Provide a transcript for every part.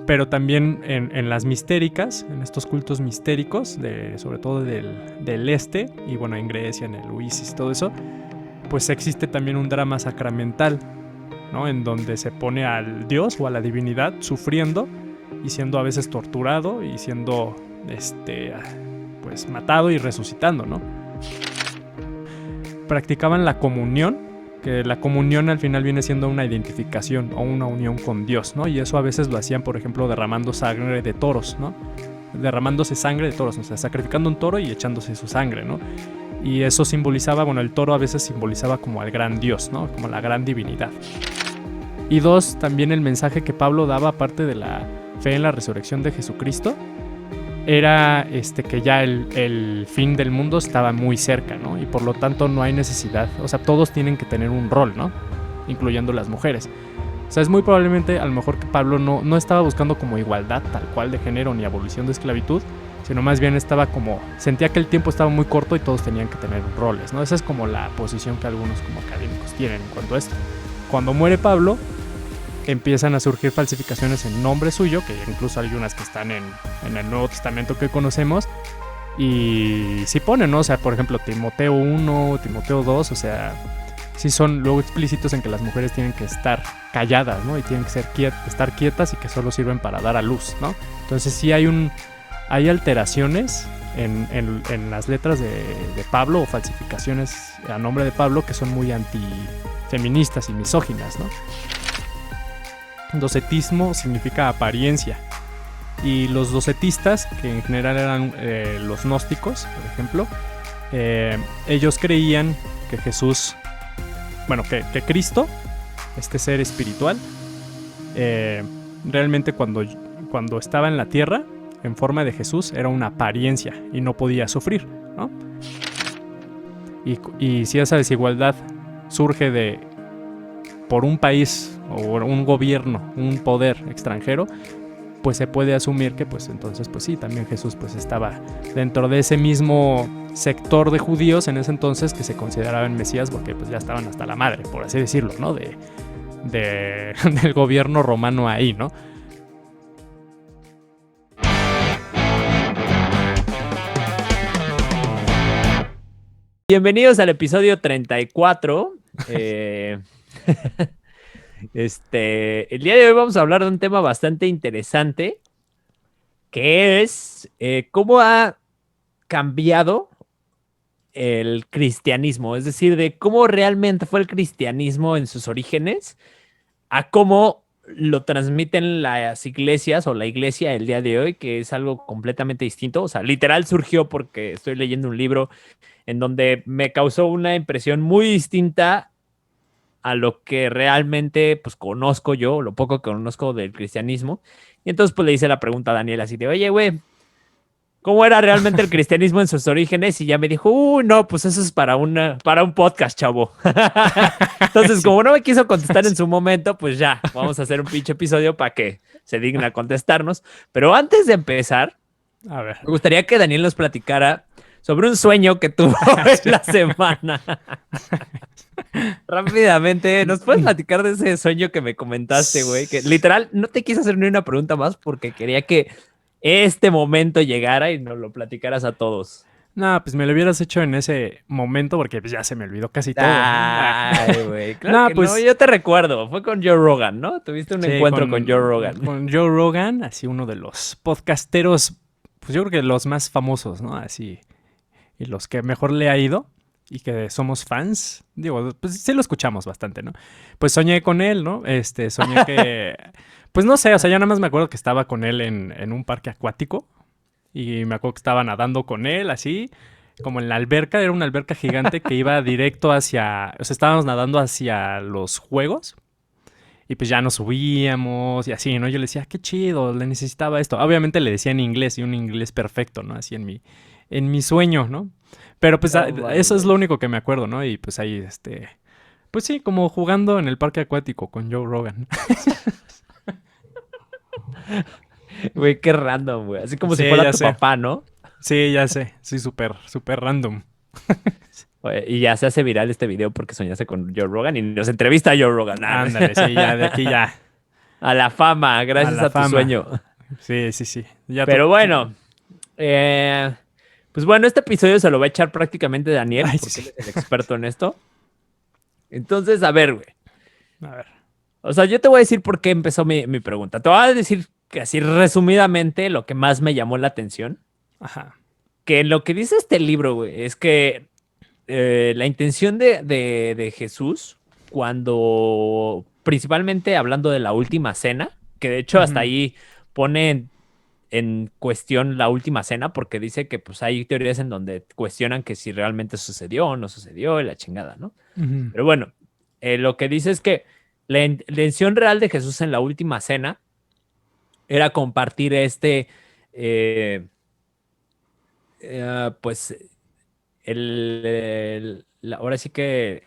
pero también en las mistéricas, en estos cultos mistéricos, sobre todo del este, y bueno, en Grecia, en el Uisis, todo eso, pues existe también un drama sacramental, ¿no? En donde se pone al dios o a la divinidad sufriendo y siendo a veces torturado y siendo pues matado y resucitando, ¿no? Practicaban la comunión, que la comunión al final viene siendo una identificación o una unión con Dios, ¿no? Y eso a veces lo hacían, por ejemplo, derramando sangre de toros, ¿no? Derramándose sangre de toros, o sea, sacrificando un toro y echándose su sangre, ¿no? Y eso simbolizaba, bueno, el toro a veces simbolizaba como al gran Dios, ¿no? Como la gran divinidad. Y dos, también el mensaje que Pablo daba, aparte de la fe en la resurrección de Jesucristo, era que ya el fin del mundo estaba muy cerca, ¿no? Y por lo tanto no hay necesidad, o sea, todos tienen que tener un rol, ¿no? Incluyendo las mujeres. O sea, es muy probablemente a lo mejor que Pablo no estaba buscando como igualdad tal cual de género ni abolición de esclavitud, sino más bien estaba como, sentía que el tiempo estaba muy corto y todos tenían que tener roles, ¿no? Esa es como la posición que algunos como académicos tienen en cuanto a esto. Cuando muere Pablo, empiezan a surgir falsificaciones en nombre suyo, que incluso hay unas que están en el Nuevo Testamento que conocemos, y sí ponen, ¿no? O sea, por ejemplo, Timoteo 1, Timoteo 2, o sea, sí son luego explícitos en que las mujeres tienen que estar calladas, ¿no? Y tienen que estar quietas y que solo sirven para dar a luz, ¿no? Entonces sí hay alteraciones en las letras de Pablo, o falsificaciones a nombre de Pablo, que son muy antifeministas y misóginas, ¿no? Docetismo significa apariencia, y los docetistas, que en general eran los gnósticos, por ejemplo, ellos creían que Jesús, bueno, que Cristo, este ser espiritual, realmente cuando estaba en la tierra en forma de Jesús era una apariencia y no podía sufrir, ¿no? Y si esa desigualdad surge por un país o un gobierno, un poder extranjero, pues se puede asumir que pues entonces pues sí, también Jesús pues estaba dentro de ese mismo sector de judíos en ese entonces que se consideraban mesías, porque pues ya estaban hasta la madre, por así decirlo, ¿no? Del gobierno romano ahí, ¿no? Bienvenidos al episodio 34. El día de hoy vamos a hablar de un tema bastante interesante, que es cómo ha cambiado el cristianismo, es decir, de cómo realmente fue el cristianismo en sus orígenes a cómo lo transmiten las iglesias o la iglesia el día de hoy, que es algo completamente distinto. O sea, literal surgió porque estoy leyendo un libro en donde me causó una impresión muy distinta a lo que realmente pues conozco yo, lo poco que conozco del cristianismo. Y entonces pues le hice la pregunta a Daniel así de, oye, güey, ¿cómo era realmente el cristianismo en sus orígenes? Y ya me dijo, no, pues eso es para un podcast, chavo. Entonces, sí, como no me quiso contestar en su momento, pues ya, vamos a hacer un pinche episodio para que se digna contestarnos. Pero antes de empezar, a ver, me gustaría que Daniel nos platicara sobre un sueño que tuvo en la semana. Rápidamente, ¿nos puedes platicar de ese sueño que me comentaste, güey? Que literal no te quise hacer ni una pregunta más porque quería que este momento llegara y nos lo platicaras a todos. No, pues me lo hubieras hecho en ese momento porque pues ya se me olvidó casi todo. Ay, güey, claro no, que pues, no, yo te recuerdo, fue con Joe Rogan, ¿no? Tuviste un encuentro con Joe Rogan. Con Joe Rogan, así uno de los podcasteros, pues yo creo que los más famosos, ¿no? Así, y los que mejor le ha ido y que somos fans, digo, pues sí lo escuchamos bastante, ¿no? Pues soñé con él, ¿no? Soñé que, pues no sé, o sea, ya nada más me acuerdo que estaba con él en un parque acuático y me acuerdo que estaba nadando con él, así, como en la alberca, era una alberca gigante que iba directo hacia, o sea, estábamos nadando hacia los juegos. Y pues ya nos subíamos y así, ¿no? Yo le decía, qué chido, le necesitaba esto. Obviamente le decía en inglés y un inglés perfecto, ¿no? Así en mi sueño, ¿no? Pero pues eso es lo único que me acuerdo, ¿no? Y pues ahí, pues sí, como jugando en el parque acuático con Joe Rogan. Güey, qué random, güey. Así como sí, si fuera tu sé. papá, ¿no? Sí, ya sé. Sí, súper random. Y ya se hace viral este video porque soñaste con Joe Rogan y nos entrevista a Joe Rogan. Ándale, sí, ya, de aquí ya. A la fama, gracias la a tu fama. sueño. Sí, sí, sí. Ya Pero bueno, eh, pues bueno, este episodio se lo va a echar prácticamente Daniel, Ay, sí, porque él sí. es el experto en esto. Entonces, a ver, güey. A ver. O sea, yo te voy a decir por qué empezó mi pregunta. Te voy a decir que así resumidamente lo que más me llamó la atención. Ajá. Que en lo que dice este libro, güey, es que la intención de Jesús, cuando, principalmente hablando de la última cena, que de hecho hasta Ujú, ahí pone en cuestión la última cena, porque dice que pues hay teorías en donde cuestionan que si realmente sucedió o no sucedió, y la chingada, ¿no? ujú, Pero bueno, lo que dice es que la intención real de Jesús en la última cena era compartir eh, pues, ahora sí que,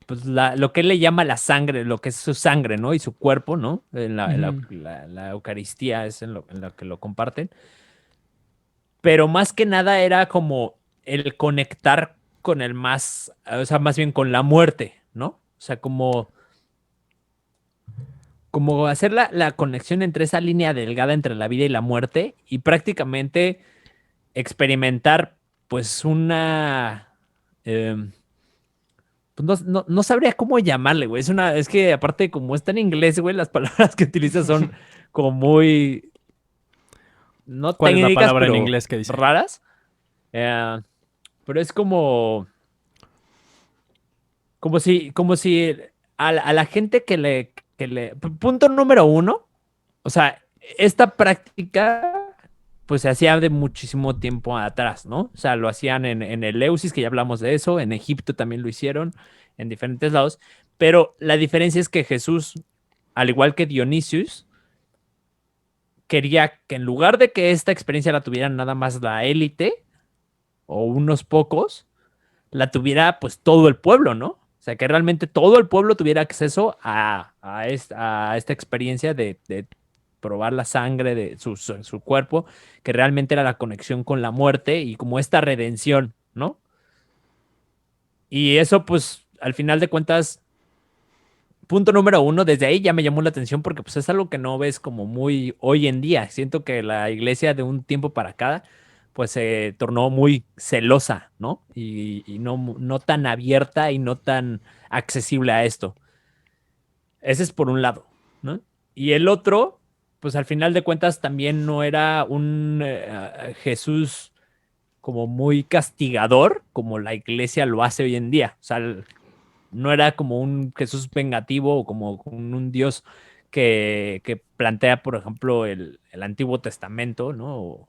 pues, lo que él le llama la sangre, lo que es su sangre, ¿no? Y su cuerpo, ¿no? ujú. La Eucaristía es en lo que lo comparten. Pero más que nada era como el conectar con el más, o sea, más bien con la muerte, ¿no? O sea, como hacer la conexión entre esa línea delgada entre la vida y la muerte y prácticamente experimentar, pues, em, pues no sabría cómo llamarle, güey. Es que aparte, como está en inglés, güey, las palabras que utiliza son como muy, no ¿Cuál es la técnicas, palabra en pero inglés que dice? raras. Eh, pero es como si a la gente punto número uno, o sea, esta práctica pues se hacía de muchísimo tiempo atrás, ¿no? O sea, lo hacían en el Eleusis, que ya hablamos de eso, en Egipto también lo hicieron, en diferentes lados, pero la diferencia es que Jesús, al igual que Dionisius, quería que en lugar de que esta experiencia la tuvieran nada más la élite o unos pocos, la tuviera pues todo el pueblo, ¿no? O sea, que realmente todo el pueblo tuviera acceso a esta experiencia de probar la sangre de su cuerpo, que realmente era la conexión con la muerte y como esta redención, ¿no? Y eso pues al final de cuentas, punto número uno, desde ahí ya me llamó la atención porque pues es algo que no ves como muy hoy en día. Siento que la iglesia de un tiempo para acá pues se tornó muy celosa, ¿no? Y no tan abierta y no tan accesible a esto. Ese es por un lado, ¿no? Y el otro, pues al final de cuentas también no era un Jesús como muy castigador como la iglesia lo hace hoy en día. O sea, no era como un Jesús vengativo o como un Dios que plantea, por ejemplo, el Antiguo Testamento, ¿no?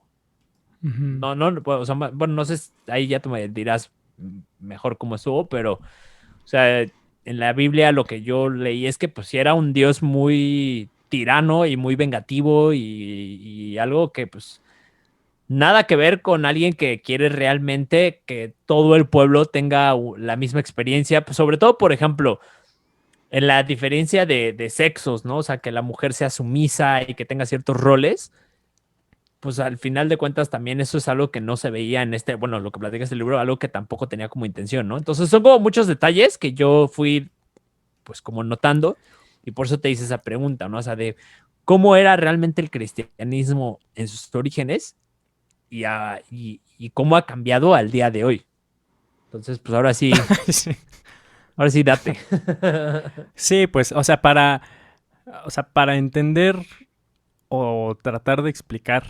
Ujú. No, no, pues, o sea, bueno, no sé, ahí ya tú me dirás mejor cómo estuvo, pero, o sea, en la Biblia lo que yo leí es que pues sí era un Dios muy tirano y muy vengativo y algo que pues nada que ver con alguien que quiere realmente que todo el pueblo tenga la misma experiencia, pues, sobre todo, por ejemplo, en la diferencia de sexos, ¿no? O sea, que la mujer sea sumisa y que tenga ciertos roles pues al final de cuentas también eso es algo que no se veía en bueno, lo que platica este libro, algo que tampoco tenía como intención, ¿no? Entonces son como muchos detalles que yo fui pues como notando y por eso te hice esa pregunta, ¿no? O sea, de cómo era realmente el cristianismo en sus orígenes y cómo ha cambiado al día de hoy. Entonces, pues Sí. ahora sí date. Sí, pues, o sea, para entender o tratar de explicar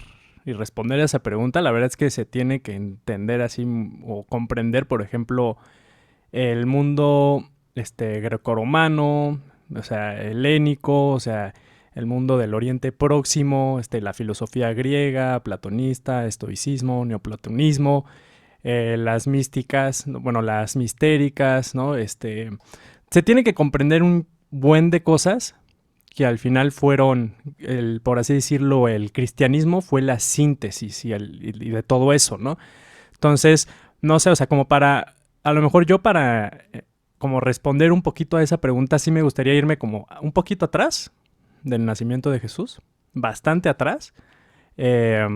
y responder a esa pregunta, la verdad es que se tiene que entender así o comprender, por ejemplo, el mundo grecorromano, o sea, helénico, o sea, el mundo del Oriente Próximo, la filosofía griega, platonista, estoicismo, neoplatonismo, las místicas, bueno, las mistéricas, ¿no? Se tiene que comprender un buen de cosas que al final fueron, por así decirlo, el cristianismo fue la síntesis y de todo eso, ¿no? Entonces, no sé, o sea, a lo mejor yo para como responder un poquito a esa pregunta, sí me gustaría irme como un poquito atrás del nacimiento de Jesús, bastante atrás. Eh,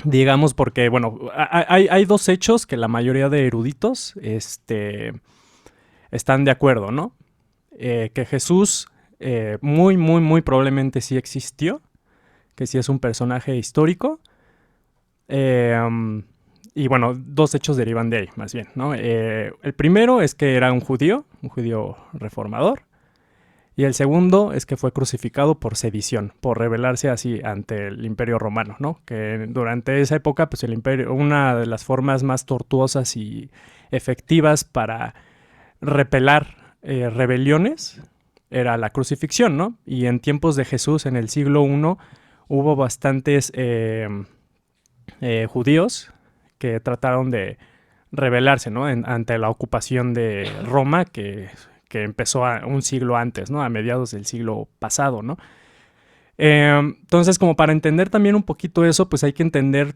digamos porque, bueno, hay dos hechos que la mayoría de eruditos están de acuerdo, ¿no? Que Jesús muy, muy, muy probablemente sí existió, que sí es un personaje histórico. Y bueno, dos hechos derivan de ahí, más bien, ¿no? El primero es que era un judío reformador. Y el segundo es que fue crucificado por sedición, por rebelarse así ante el Imperio Romano, ¿no? Que durante esa época, pues el imperio, una de las formas más tortuosas y efectivas para repelar rebeliones era la crucifixión, ¿no? Y en tiempos de Jesús, en el siglo I, hubo bastantes judíos que trataron de rebelarse, ¿no? Ante la ocupación de Roma, que empezó un siglo antes, ¿no? A mediados del siglo pasado, ¿no? Entonces, como para entender también un poquito eso, pues hay que entender,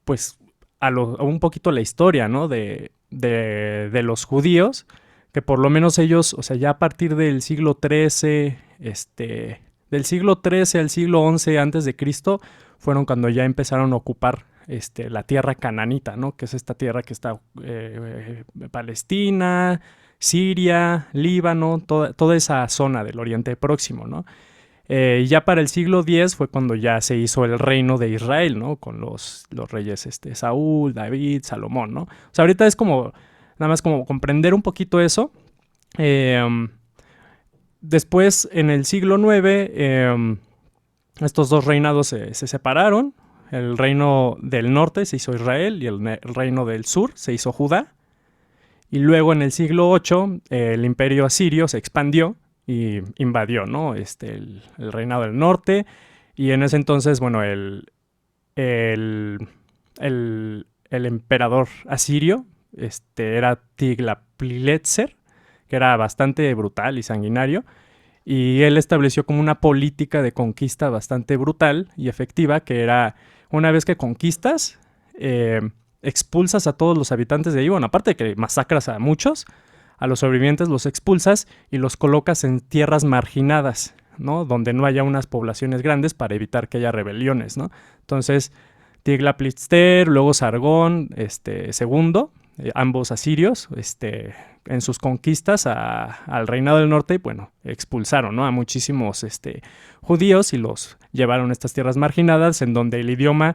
pues, a un poquito la historia, ¿no? De los judíos, que por lo menos ellos, o sea, ya a partir del siglo XIII, del siglo XIII al siglo XI antes de Cristo, fueron cuando ya empezaron a ocupar la tierra cananita, ¿no? Que es esta tierra que está Palestina, Siria, Líbano, toda esa zona del Oriente Próximo, ¿no? Ya para el siglo X fue cuando ya se hizo el reino de Israel, ¿no? Con los reyes Saúl, David, Salomón, ¿no? O sea, ahorita es como, nada más como comprender un poquito eso. Después, en el siglo IX, estos dos reinados se separaron. El reino del norte se hizo Israel y el reino del sur se hizo Judá. Y luego en el siglo VIII el imperio asirio se expandió y invadió, ¿no? el reinado del norte. Y en ese entonces, bueno, el emperador asirio era Tiglath-Pileser, que era bastante brutal y sanguinario. Y él estableció como una política de conquista bastante brutal y efectiva, que era, una vez que conquistas, expulsas a todos los habitantes de ahí. Bueno, aparte de que masacras a muchos, a los sobrevivientes los expulsas y los colocas en tierras marginadas, ¿no? Donde no haya unas poblaciones grandes para evitar que haya rebeliones, ¿no? Entonces, Tiglath-Pileser, luego Sargón, segundo, ambos asirios, en sus conquistas al reinado del norte, bueno, expulsaron, ¿no? A muchísimos judíos y los llevaron a estas tierras marginadas, en donde el idioma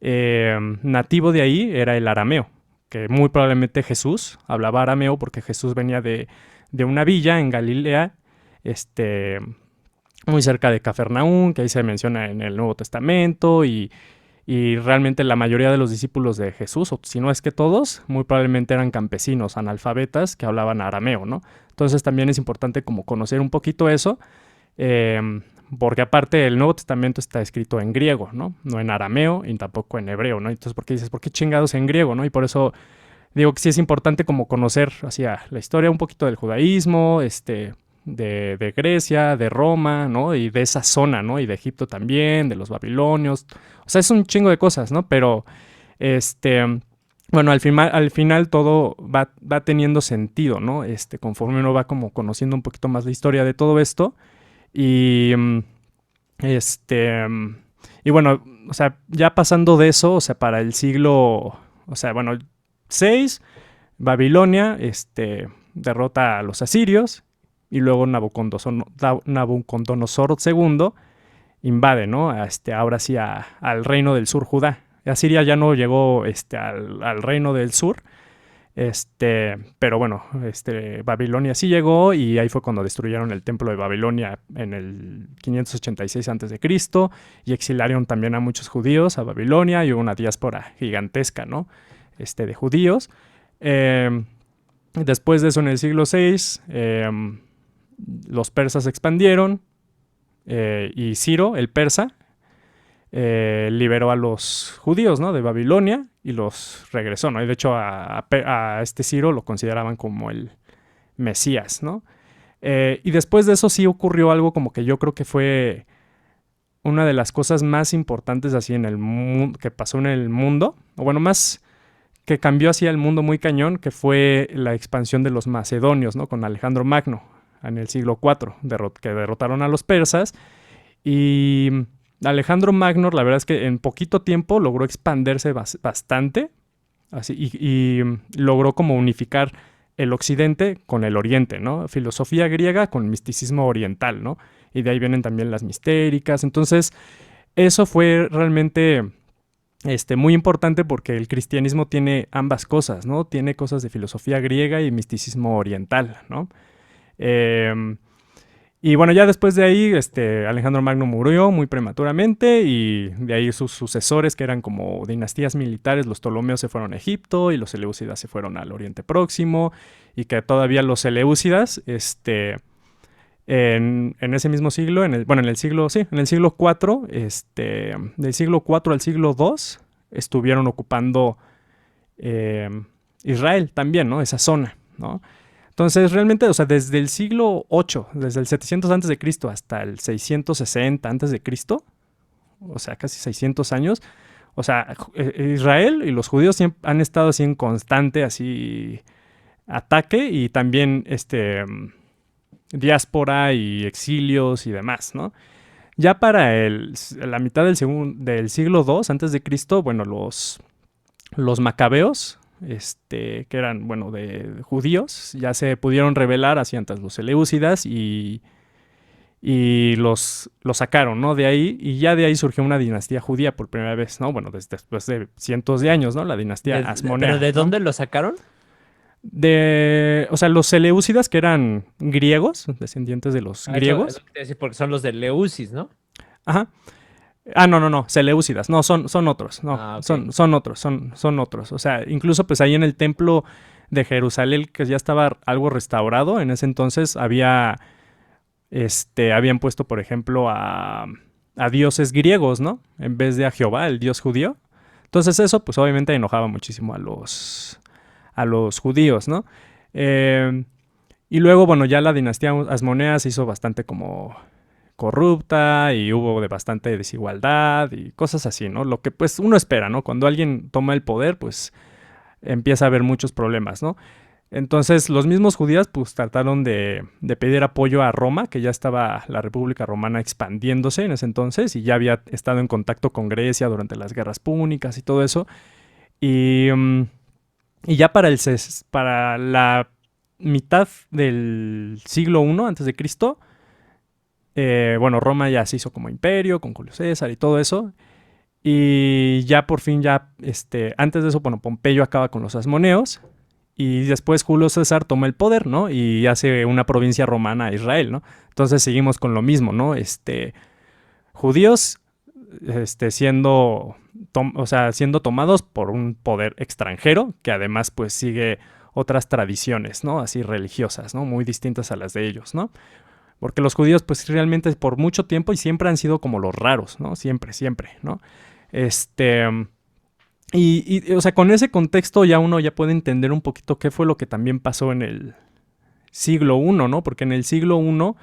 nativo de ahí era el arameo, que muy probablemente Jesús hablaba arameo porque Jesús venía de una villa en Galilea, muy cerca de Cafarnaúm, que ahí se menciona en el Nuevo Testamento, y realmente la mayoría de los discípulos de Jesús, o si no es que todos, muy probablemente eran campesinos, analfabetas, que hablaban arameo, ¿no? Entonces también es importante como conocer un poquito eso, porque aparte el Nuevo Testamento está escrito en griego, ¿no? No en arameo y tampoco en hebreo, ¿no? Entonces, ¿por qué dices, por qué chingados en griego, ¿no? Y por eso digo que sí es importante como conocer hacia la historia un poquito del judaísmo, de Grecia, de Roma, ¿no? Y de esa zona, ¿no? Y de Egipto también, de los babilonios. O sea, es un chingo de cosas, ¿no? Pero, bueno, al final todo va teniendo sentido, ¿no? Conforme uno va como conociendo un poquito más la historia de todo esto. Y, y bueno, o sea, ya pasando de eso, o sea, para el siglo, o sea, bueno, 6, Babilonia, derrota a los asirios. Y luego Nabucodonosor II invade, ¿no? Ahora sí al reino del sur, Judá. Asiria ya no llegó al reino del sur, pero bueno, Babilonia sí llegó, y ahí fue cuando destruyeron el templo de Babilonia en el 586 a.C. y exilaron también a muchos judíos a Babilonia, y hubo una diáspora gigantesca, ¿no? De judíos. Después de eso, en el siglo VI, los persas se expandieron, y Ciro, el persa, liberó a los judíos, ¿no? De Babilonia y los regresó, ¿no? Y de hecho a Ciro lo consideraban como el Mesías, ¿no? Y después de eso sí ocurrió algo como que yo creo que fue una de las cosas más importantes así en el mundo, que pasó en el mundo, o bueno, más que cambió así el mundo muy cañón, que fue la expansión de los macedonios, ¿no? Con Alejandro Magno en el siglo IV, que derrotaron a los persas. Y Alejandro Magno, la verdad es que en poquito tiempo logró expandirse bastante, así, y logró como unificar el occidente con el oriente, ¿no? Filosofía griega con misticismo oriental, ¿no? Y de ahí vienen también las mistéricas. Entonces, eso fue realmente muy importante porque el cristianismo tiene ambas cosas, ¿no? Tiene cosas de filosofía griega y misticismo oriental, ¿no? Eh, y bueno, ya después de ahí, Alejandro Magno murió muy prematuramente y de ahí sus sucesores, que eran como dinastías militares, los Ptolomeos se fueron a Egipto y los Seleucidas se fueron al Oriente Próximo y que todavía los Seleucidas, en ese mismo siglo, en el siglo, sí, en el siglo IV, del siglo IV al siglo II, estuvieron ocupando eh, Israel también, ¿no? Esa zona, ¿no? Entonces, realmente, o sea, desde el siglo VIII, desde el 700 antes de Cristo hasta el 660 antes de Cristo, o sea, casi 600 años, o sea, Israel y los judíos siempre han estado así en constante así ataque y también diáspora y exilios y demás, ¿no? Ya para la mitad del siglo II antes de Cristo, bueno, los macabeos, que eran, bueno, de judíos, ya se pudieron rebelar hacia ante los seleucidas y los sacaron, ¿no? De ahí, y ya de ahí surgió una dinastía judía por primera vez, ¿no? Bueno, después de cientos de años, ¿no? La dinastía Asmonea. ¿Pero de ¿no? dónde lo sacaron? O sea, los seleucidas, que eran griegos, descendientes de los griegos. Eso te decir, porque son los de Leucis, ¿no? Ajá. No, seleucidas, no, son otros, no, Ok. son otros. O sea, incluso pues ahí en el templo de Jerusalén, que ya estaba algo restaurado, en ese entonces habían puesto, por ejemplo, a dioses griegos, ¿no? En vez de a Jehová, el dios judío. Entonces eso, pues obviamente enojaba muchísimo a los judíos, ¿no? Y luego, bueno, ya la dinastía Asmonea se hizo bastante como corrupta y hubo de bastante desigualdad y cosas así, ¿no? Lo que pues uno espera, ¿no? Cuando alguien toma el poder, pues empieza a haber muchos problemas, ¿no? Entonces los mismos judíos pues trataron de pedir apoyo a Roma, que ya estaba la República Romana expandiéndose en ese entonces y ya había estado en contacto con Grecia durante las guerras púnicas y todo eso. Y, y ya para la mitad del siglo I antes de Cristo, bueno, Roma ya se hizo como imperio con Julio César y todo eso. Y ya por fin, antes de eso, bueno, Pompeyo acaba con los asmoneos. Y después Julio César toma el poder, ¿no? Y hace una provincia romana a Israel, ¿no? Entonces seguimos con lo mismo, ¿no? Judíos, siendo tomados por un poder extranjero que además pues sigue otras tradiciones, ¿no? Así religiosas, ¿no? Muy distintas a las de ellos, ¿no? Porque los judíos, pues realmente por mucho tiempo y siempre han sido como los raros, ¿no? Siempre, ¿no? O sea, con ese contexto ya uno ya puede entender un poquito qué fue lo que también pasó en el siglo I, ¿no? Porque en el siglo I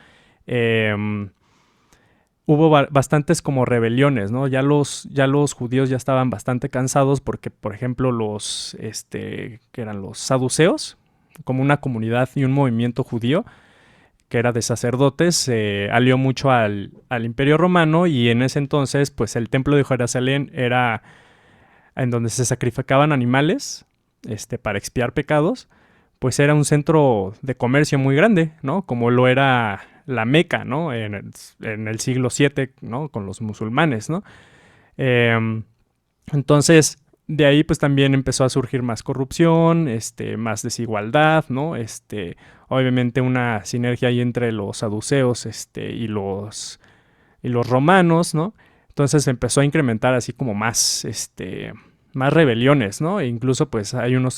hubo bastantes como rebeliones, ¿no? Ya los judíos ya estaban bastante cansados porque, por ejemplo, que eran los saduceos, como una comunidad y un movimiento judío, que era de sacerdotes, se alió mucho al Imperio Romano y en ese entonces, pues el templo de Jerusalén era en donde se sacrificaban animales para expiar pecados, pues era un centro de comercio muy grande, ¿no? Como lo era la Meca, ¿no? En el siglo VII, ¿no? Con los musulmanes, ¿no? Entonces, de ahí pues también empezó a surgir más corrupción, más desigualdad, ¿no? Obviamente una sinergia ahí entre los saduceos, y los romanos, ¿no? Entonces empezó a incrementar así como más rebeliones, ¿no? E incluso pues hay un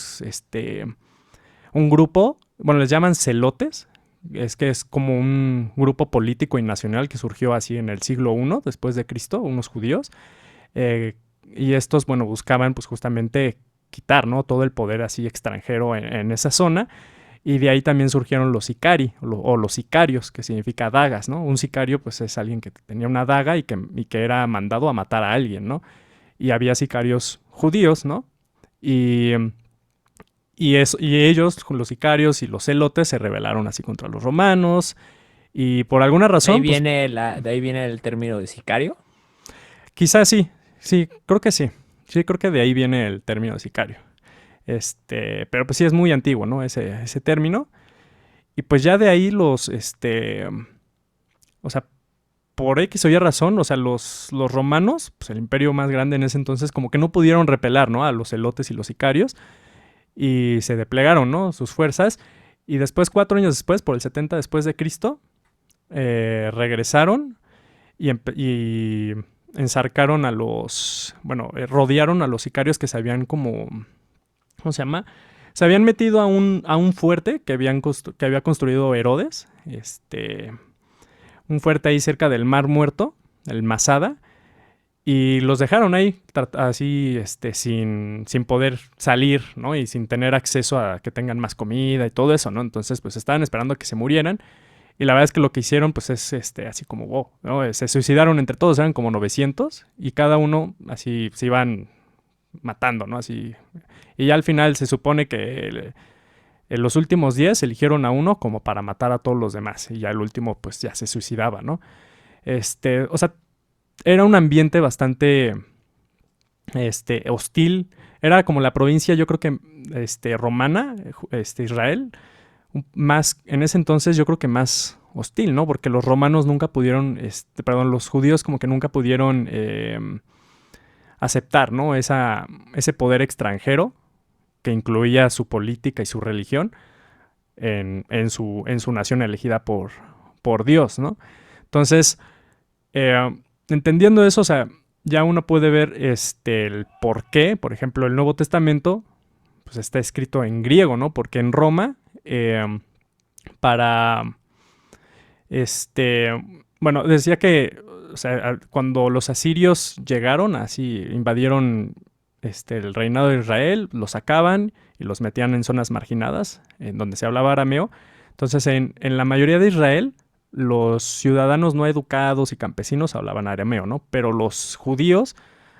grupo, bueno, les llaman celotes, es que es como un grupo político y nacional que surgió así en el siglo I después de Cristo, unos judíos, y estos, bueno, buscaban pues justamente quitar, ¿no? Todo el poder así extranjero en esa zona. Y de ahí también surgieron los sicari o los sicarios, que significa dagas, ¿no? Un sicario pues es alguien que tenía una daga y que era mandado a matar a alguien, ¿no? Y había sicarios judíos, ¿no? Y, y ellos, los sicarios y los celotes, se rebelaron así contra los romanos. Y por alguna De ahí razón, pues viene de ahí viene el término de sicario. quizás sí, creo que sí. Sí, creo que de ahí viene el término de sicario. Pero pues sí es muy antiguo, ¿no? Ese término. Y pues ya de ahí o sea, por X o Y razón, o sea, los romanos, pues el imperio más grande en ese entonces, como que no pudieron repeler, ¿no? A los celotes y los sicarios y se desplegaron, ¿no? Sus fuerzas. Y después, 4 años después, por el 70 después de Cristo, regresaron y ensarcaron rodearon a los sicarios que se habían como, ¿cómo se llama? Se habían metido a un fuerte que había construido Herodes, un fuerte ahí cerca del Mar Muerto, el Masada, y los dejaron ahí así, sin poder salir, ¿no? Y sin tener acceso a que tengan más comida y todo eso, ¿no? Entonces, pues estaban esperando a que se murieran. Y la verdad es que lo que hicieron, pues es así como, wow, ¿no? Se suicidaron entre todos, eran como 900, y cada uno así se iban matando, ¿no? Así. Y ya al final se supone que en los últimos 10 eligieron a uno como para matar a todos los demás. Y ya el último, pues ya se suicidaba, ¿no? O sea, era un ambiente bastante hostil. Era como la provincia, yo creo que romana, Israel, más en ese entonces yo creo que más hostil, ¿no? Porque los romanos nunca pudieron, los judíos como que nunca pudieron aceptar, ¿no? Ese poder extranjero que incluía su política y su religión en su nación elegida por Dios, ¿no? Entonces, entendiendo eso, o sea, ya uno puede ver el por qué, por ejemplo, el Nuevo Testamento pues está escrito en griego, ¿no? Porque en Roma, para, bueno, decía que, o sea, cuando los asirios llegaron, así invadieron el reinado de Israel, los sacaban y los metían en zonas marginadas, en donde se hablaba arameo. Entonces, en la mayoría de Israel, los ciudadanos no educados y campesinos hablaban arameo, ¿no? Pero los judíos,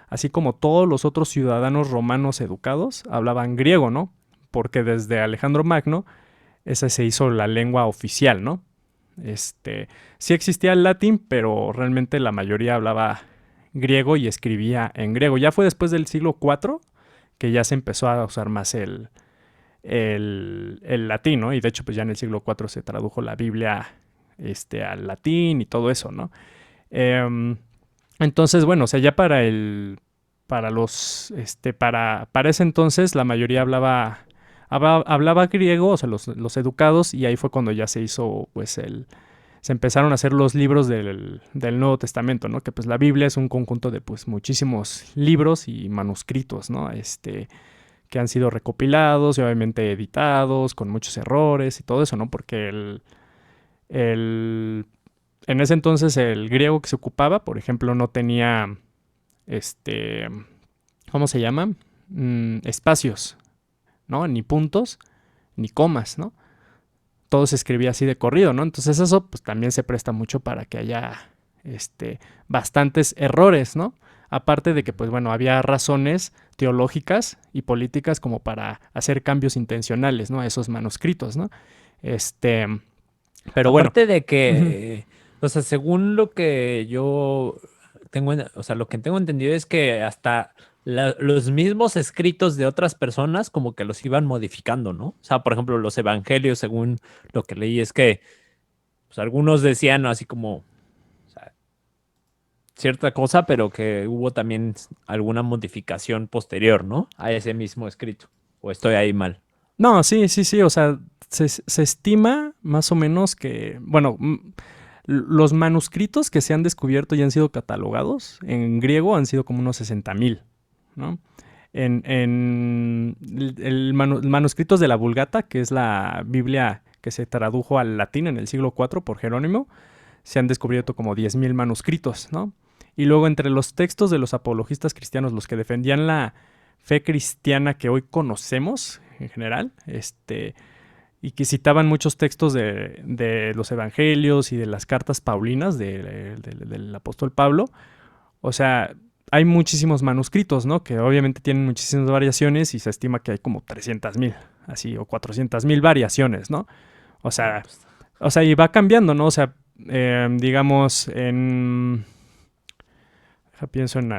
así como todos los otros ciudadanos romanos educados, hablaban griego, ¿no? Porque desde Alejandro Magno, esa se hizo la lengua oficial, ¿no? Sí existía el latín, pero realmente la mayoría hablaba griego y escribía en griego. Ya fue después del siglo IV que ya se empezó a usar más el latín, ¿no? Y de hecho, pues ya en el siglo IV se tradujo la Biblia al latín y todo eso, ¿no? Entonces, bueno, o sea, ya para ese entonces la mayoría hablaba griego, o sea, los educados, y ahí fue cuando ya se hizo, pues, se empezaron a hacer los libros del Nuevo Testamento, ¿no? Que pues la Biblia es un conjunto de, pues, muchísimos libros y manuscritos, ¿no? Que han sido recopilados y obviamente editados con muchos errores y todo eso, ¿no? Porque en ese entonces el griego que se ocupaba, por ejemplo, no tenía, ¿cómo se llama? Espacios, ¿no? Ni puntos, ni comas, ¿no? Todo se escribía así de corrido, ¿no? Entonces eso pues también se presta mucho para que haya bastantes errores, ¿no? Aparte de que, pues bueno, había razones teológicas y políticas como para hacer cambios intencionales, ¿no? A esos manuscritos, ¿no? Pero bueno. Aparte de que, o sea, según lo que yo tengo, o sea, lo que tengo entendido es que hasta los mismos escritos de otras personas como que los iban modificando, ¿no? O sea, por ejemplo, los evangelios, según lo que leí, es que pues, algunos decían así como, o sea, cierta cosa, pero que hubo también alguna modificación posterior, ¿no? A ese mismo escrito. ¿O estoy ahí mal? No, sí, sí, sí, o sea, se estima más o menos que, bueno, los manuscritos que se han descubierto y han sido catalogados en griego han sido como unos 60,000, ¿no? Manuscritos de la Vulgata, que es la Biblia que se tradujo al latín en el siglo IV por Jerónimo, se han descubierto como 10,000 manuscritos, ¿no? Y luego entre los textos de los apologistas cristianos, los que defendían la fe cristiana que hoy conocemos en general, y que citaban muchos textos de los evangelios y de las cartas paulinas del apóstol Pablo. O sea, hay muchísimos manuscritos, ¿no? Que obviamente tienen muchísimas variaciones y se estima que hay como 300,000, así, o 400,000 variaciones, ¿no? O sea, y va cambiando, ¿no? O sea, digamos, pienso en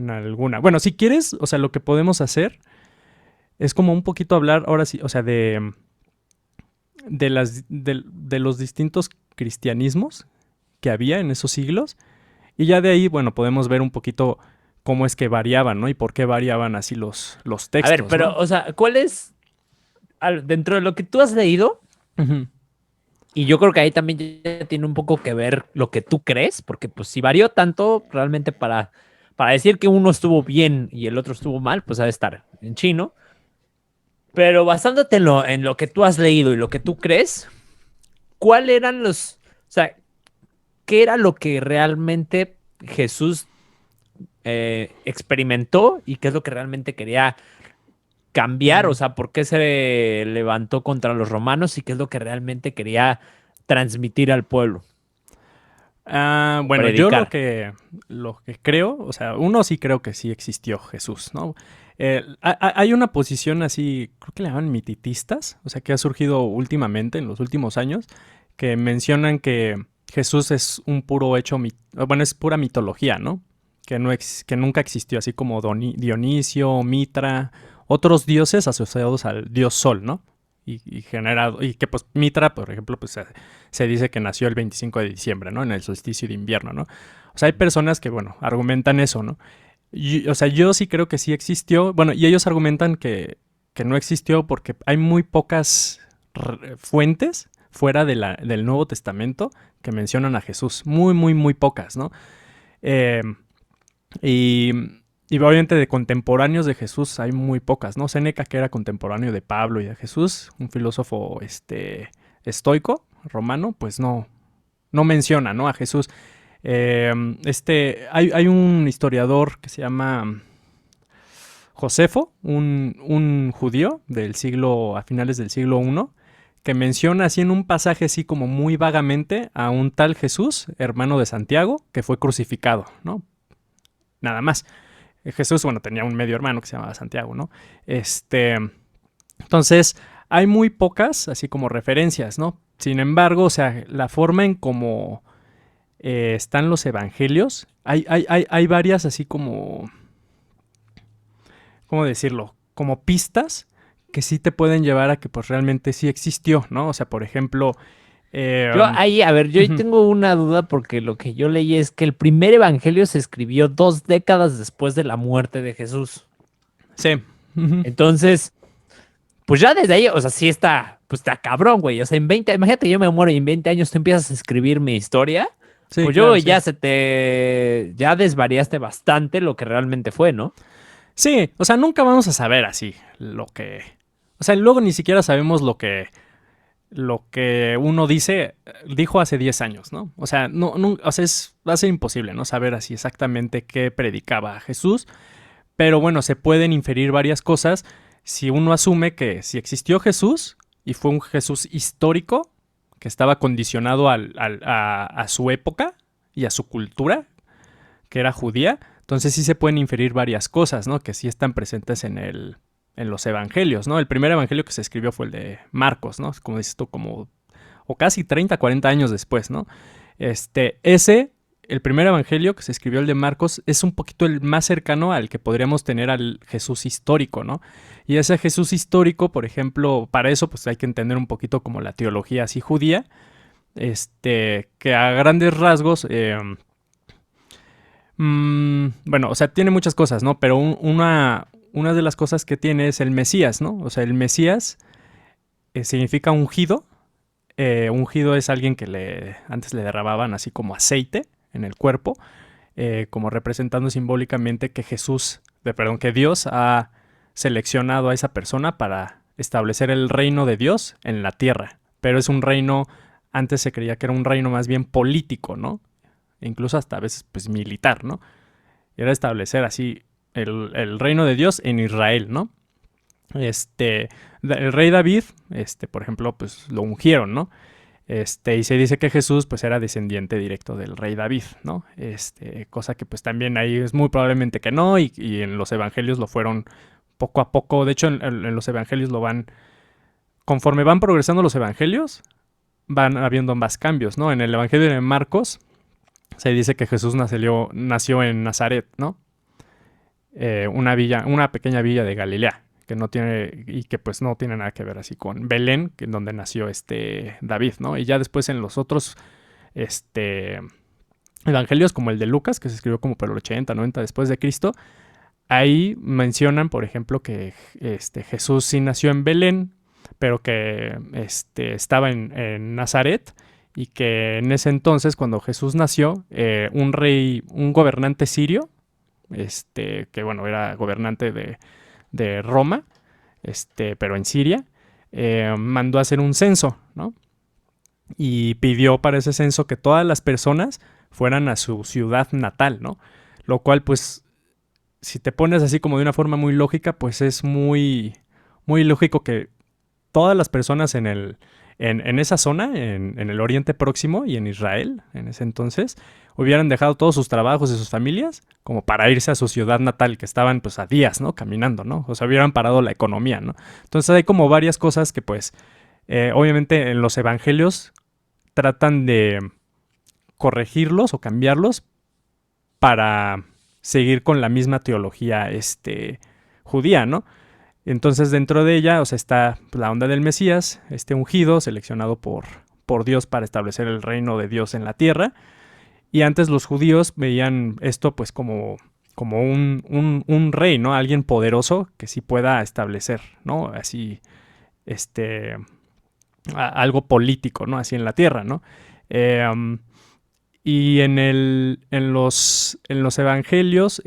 alguna. Bueno, si quieres, o sea, lo que podemos hacer es como un poquito hablar ahora sí, o sea, de los distintos cristianismos que había en esos siglos. Y ya de ahí, bueno, podemos ver un poquito cómo es que variaban, ¿no? Y por qué variaban así los A ver, textos, pero, ¿no? o sea, ¿cuál es, dentro de lo que tú has leído, Ujú. y yo creo que ahí también ya tiene un poco que ver lo que tú crees, porque pues si varió tanto, realmente para decir que uno estuvo bien y el otro estuvo mal, pues ha de estar en chino. Pero basándote en lo que tú has leído y lo que tú crees, ¿cuál eran o sea, qué era lo que realmente Jesús experimentó y qué es lo que realmente quería cambiar? O Mm. sea, ¿por qué se levantó contra los romanos y qué es lo que realmente quería transmitir al pueblo o Bueno, yo predicar? lo que creo, o sea, uno sí creo que sí existió Jesús, ¿no? Hay una posición así, creo que le llaman mititistas, o sea, que ha surgido últimamente, en los últimos años, que mencionan que Jesús es un puro hecho, bueno, es pura mitología, ¿no? Que nunca existió, así como Dionisio, Mitra, otros dioses asociados al dios Sol, ¿no? Y generado, y que pues Mitra, por ejemplo, pues se dice que nació el 25 de diciembre, ¿no? En el solsticio de invierno, ¿no? O sea, hay personas que, bueno, argumentan eso, ¿no? O sea, yo sí creo que sí existió, bueno, y ellos argumentan que no existió porque hay muy pocas fuentes fuera del Nuevo Testamento que mencionan a Jesús. Muy, muy, muy pocas, ¿no? Eh, y, y obviamente de contemporáneos de Jesús hay muy pocas, ¿no? Séneca, que era contemporáneo de Pablo y de Jesús, un filósofo estoico, romano, pues no menciona, ¿no? A Jesús. Hay un historiador que se llama Josefo, un judío del siglo, a finales del siglo I, que menciona así en un pasaje así como muy vagamente a un tal Jesús, hermano de Santiago, que fue crucificado, ¿no? Nada más. Jesús, bueno, tenía un medio hermano que se llamaba Santiago, ¿no? Entonces, hay muy pocas, así como referencias, ¿no? Sin embargo, o sea, la forma en cómo están los evangelios, hay varias así como, ¿cómo decirlo? Como pistas que sí te pueden llevar a que pues realmente sí existió, ¿no? O sea, por ejemplo, Yo eh, ahí, a ver, yo ahí tengo una duda porque lo que yo leí es que el primer evangelio se escribió 2 décadas después de la muerte de Jesús. sí, Entonces, pues ya desde ahí, o sea, sí está, pues está cabrón, güey. O sea, en 20, imagínate, yo me muero y en 20 años tú empiezas a escribir mi historia, sí, pues yo claro, sí. ya ya desvariaste bastante lo que realmente fue, ¿no? Sí, o sea, nunca vamos a saber así lo que... O sea, luego ni siquiera sabemos lo que uno dijo hace 10 años, ¿no? O sea, o sea, va a ser imposible, ¿no? Saber así exactamente qué predicaba Jesús, pero bueno, se pueden inferir varias cosas si uno asume que si existió Jesús y fue un Jesús histórico que estaba condicionado a su época y a su cultura, que era judía, entonces sí se pueden inferir varias cosas, ¿no? Que sí están presentes en los evangelios, ¿no? El primer evangelio que se escribió fue el de Marcos, ¿no? Como dices tú, o casi 30, 40 años después, ¿no? El primer evangelio que se escribió, el de Marcos, es un poquito el más cercano al que podríamos tener al Jesús histórico, ¿no? Y ese Jesús histórico, por ejemplo, para eso pues hay que entender un poquito como la teología así judía, que a grandes rasgos, bueno, o sea, tiene muchas cosas, ¿no? Pero una de las cosas que tiene es el Mesías, ¿no? O sea, el Mesías significa ungido. Ungido es alguien que antes le derramaban así como aceite en el cuerpo, como representando simbólicamente que que Dios ha seleccionado a esa persona para establecer el reino de Dios en la tierra. Pero es un reino, antes se creía que era un reino más bien político, ¿no? E incluso hasta a veces pues militar, ¿no? Y era establecer así el reino de Dios en Israel, ¿no? El rey David, por ejemplo, pues lo ungieron, ¿no? Y se dice que Jesús pues era descendiente directo del rey David, ¿no? Cosa que pues también ahí es muy probablemente que no, y en los evangelios lo fueron poco a poco. De hecho, en los evangelios conforme van progresando los evangelios, van habiendo más cambios, ¿no? En el evangelio de Marcos se dice que Jesús nació en Nazaret, ¿no? Una pequeña villa de Galilea, que no tiene, y que pues no tiene nada que ver así con Belén, que es donde nació David, ¿no? Y ya después en los otros evangelios, como el de Lucas, que se escribió como por el 80, 90 después de Cristo, ahí mencionan, por ejemplo, que Jesús sí nació en Belén, pero que estaba en Nazaret, y que en ese entonces, cuando Jesús nació, un gobernante sirio, que bueno, era gobernante de Roma, pero en Siria, mandó a hacer un censo, ¿no? Y pidió para ese censo que todas las personas fueran a su ciudad natal, ¿no? Lo cual, pues, si te pones así como de una forma muy lógica, pues es muy lógico que todas las personas en esa zona, en el Oriente Próximo y en Israel, en ese entonces, hubieran dejado todos sus trabajos y sus familias como para irse a su ciudad natal, que estaban pues a días, ¿no? Caminando, ¿no? O sea, hubieran parado la economía, ¿no? Entonces hay como varias cosas que pues, obviamente en los evangelios tratan de corregirlos o cambiarlos para seguir con la misma teología judía, ¿no? Entonces dentro de ella, o sea, está la onda del Mesías, ungido, seleccionado por Dios para establecer el reino de Dios en la tierra. Y antes los judíos veían esto pues como un rey, ¿no? Alguien poderoso que sí pueda establecer, ¿no? Así, algo político, ¿no? Así en la tierra, ¿no? Y en los evangelios,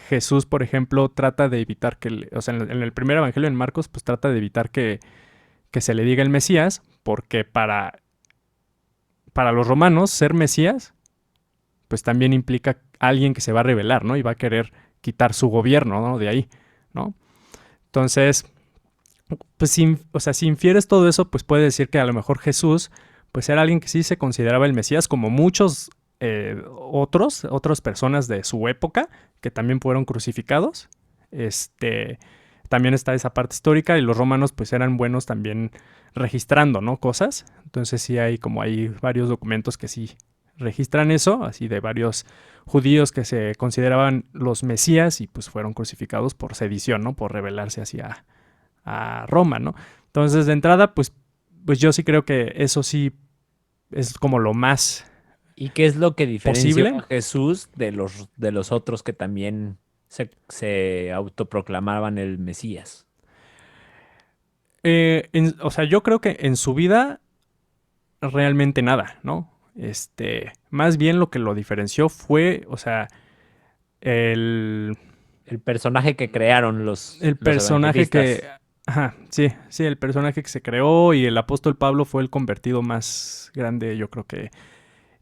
Jesús, por ejemplo, trata de evitar o sea, en el primer evangelio, en Marcos, pues trata de evitar que se le diga el Mesías, porque para los romanos, ser Mesías, pues también implica alguien que se va a rebelar, ¿no? Y va a querer quitar su gobierno, ¿no? De ahí, ¿no? Entonces, pues, o sea, si infieres todo eso, pues puede decir que a lo mejor Jesús pues era alguien que sí se consideraba el Mesías, como muchos otras personas de su época que también fueron crucificados. También está esa parte histórica, y los romanos pues eran buenos también registrando, ¿no? Cosas. Entonces sí hay varios documentos que sí registran eso, así de varios judíos que se consideraban los Mesías y pues fueron crucificados por sedición, ¿no? Por rebelarse hacia a Roma, ¿no? Entonces de entrada pues yo sí creo que eso sí es como lo más ¿Y qué es lo que diferencia posible. a Jesús de los otros que también se autoproclamaban el Mesías? O sea, yo creo que en su vida realmente nada, ¿no? Más bien lo que lo diferenció fue, o sea, el, El personaje que crearon el los personaje que, evangelistas. ajá, sí, el personaje que se creó, y el apóstol Pablo fue el convertido más grande, yo creo que,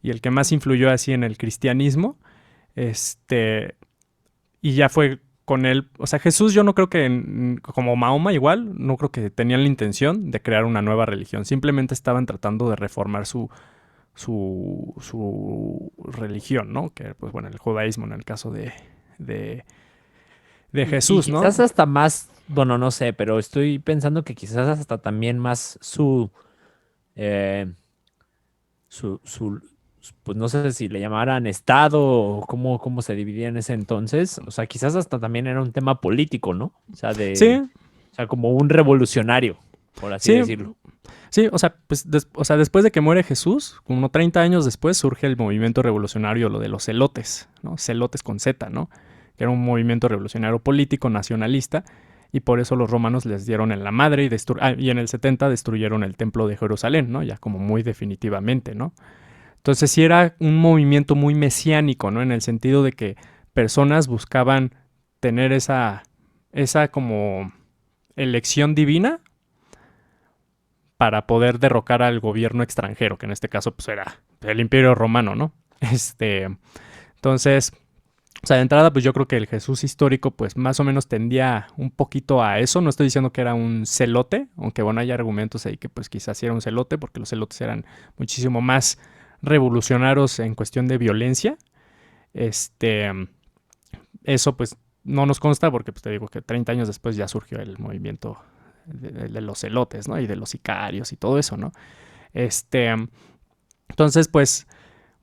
y el que más influyó así en el cristianismo. Y ya fue con él, o sea, Jesús, yo no creo que, como Mahoma igual, no creo que tenían la intención de crear una nueva religión, simplemente estaban tratando de reformar su religión, ¿no? Que pues bueno, el judaísmo en el caso de, de Y Jesús, ¿no? quizás hasta más, bueno, no sé, pero estoy pensando que quizás hasta también más eh, su, pues no sé si le llamaran estado o cómo se dividía en ese entonces. O sea, quizás hasta también era un tema político, ¿no? Sí, O sea, como un revolucionario, por así sí, decirlo. sí, o sea, pues o sea, después de que muere Jesús, como 30 años después, surge el movimiento revolucionario, lo de los celotes, ¿no? Celotes con Z, ¿no? Que era un movimiento revolucionario político nacionalista, y por eso los romanos les dieron en la madre, y en el 70 destruyeron el templo de Jerusalén, ¿no? Ya como muy definitivamente, ¿no? Entonces sí era un movimiento muy mesiánico, ¿no? En el sentido de que personas buscaban tener esa como elección divina para poder derrocar al gobierno extranjero, que en este caso pues era el Imperio Romano, ¿no? Entonces, o sea, de entrada, pues yo creo que el Jesús histórico, pues más o menos tendía un poquito a eso. No estoy diciendo que era un celote, aunque bueno, hay argumentos ahí que pues quizás sí era un celote, porque los celotes eran muchísimo más revolucionarios en cuestión de violencia. Este, Eso pues no nos consta, porque pues te digo que 30 años después ya surgió el movimiento de los celotes, ¿no? Y de los sicarios y todo eso, ¿no? Este, entonces, pues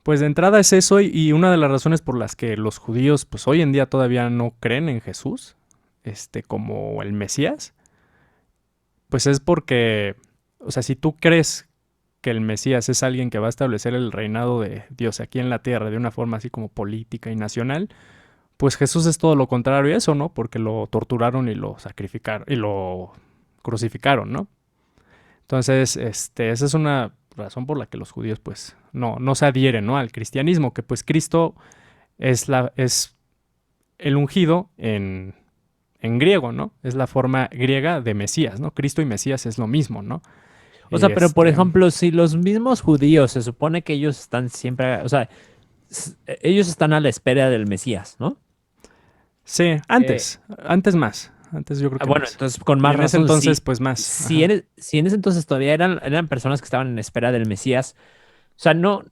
de entrada es eso, y una de las razones por las que los judíos pues hoy en día todavía no creen en Jesús como el Mesías, pues es porque, o sea, si tú crees que el Mesías es alguien que va a establecer el reinado de Dios aquí en la tierra de una forma así como política y nacional, pues Jesús es todo lo contrario a eso, ¿no? Porque lo torturaron y lo sacrificaron y lo crucificaron, ¿no? Entonces, esa es una razón por la que los judíos, pues, no se adhieren, ¿no? Al cristianismo, que pues Cristo es el ungido en griego, ¿no? Es la forma griega de Mesías, ¿no? Cristo y Mesías es lo mismo, ¿no? O sea, pero por ejemplo, si los mismos judíos se supone que ellos están siempre, o sea, ellos están a la espera del Mesías, ¿no? Sí, antes más. Antes yo creo que bueno, más. entonces con Y más en ese razón, entonces, pues más. si en ese entonces todavía eran personas que estaban en espera del Mesías, o sea, no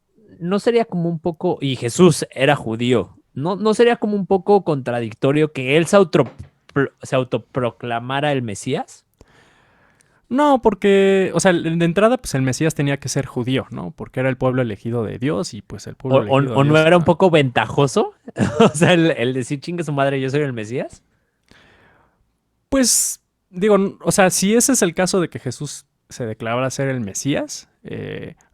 sería como un poco, y Jesús era judío, no sería como un poco contradictorio que él se autoproclamara el Mesías. No, porque, o sea, de entrada, pues el Mesías tenía que ser judío, ¿no? Porque era el pueblo elegido de Dios y pues el pueblo elegido de ¿O no Dios. era un poco ventajoso? O sea, el decir chingue su madre, yo soy el Mesías. Pues, digo, o sea, si ese es el caso de que Jesús se declarara ser el Mesías,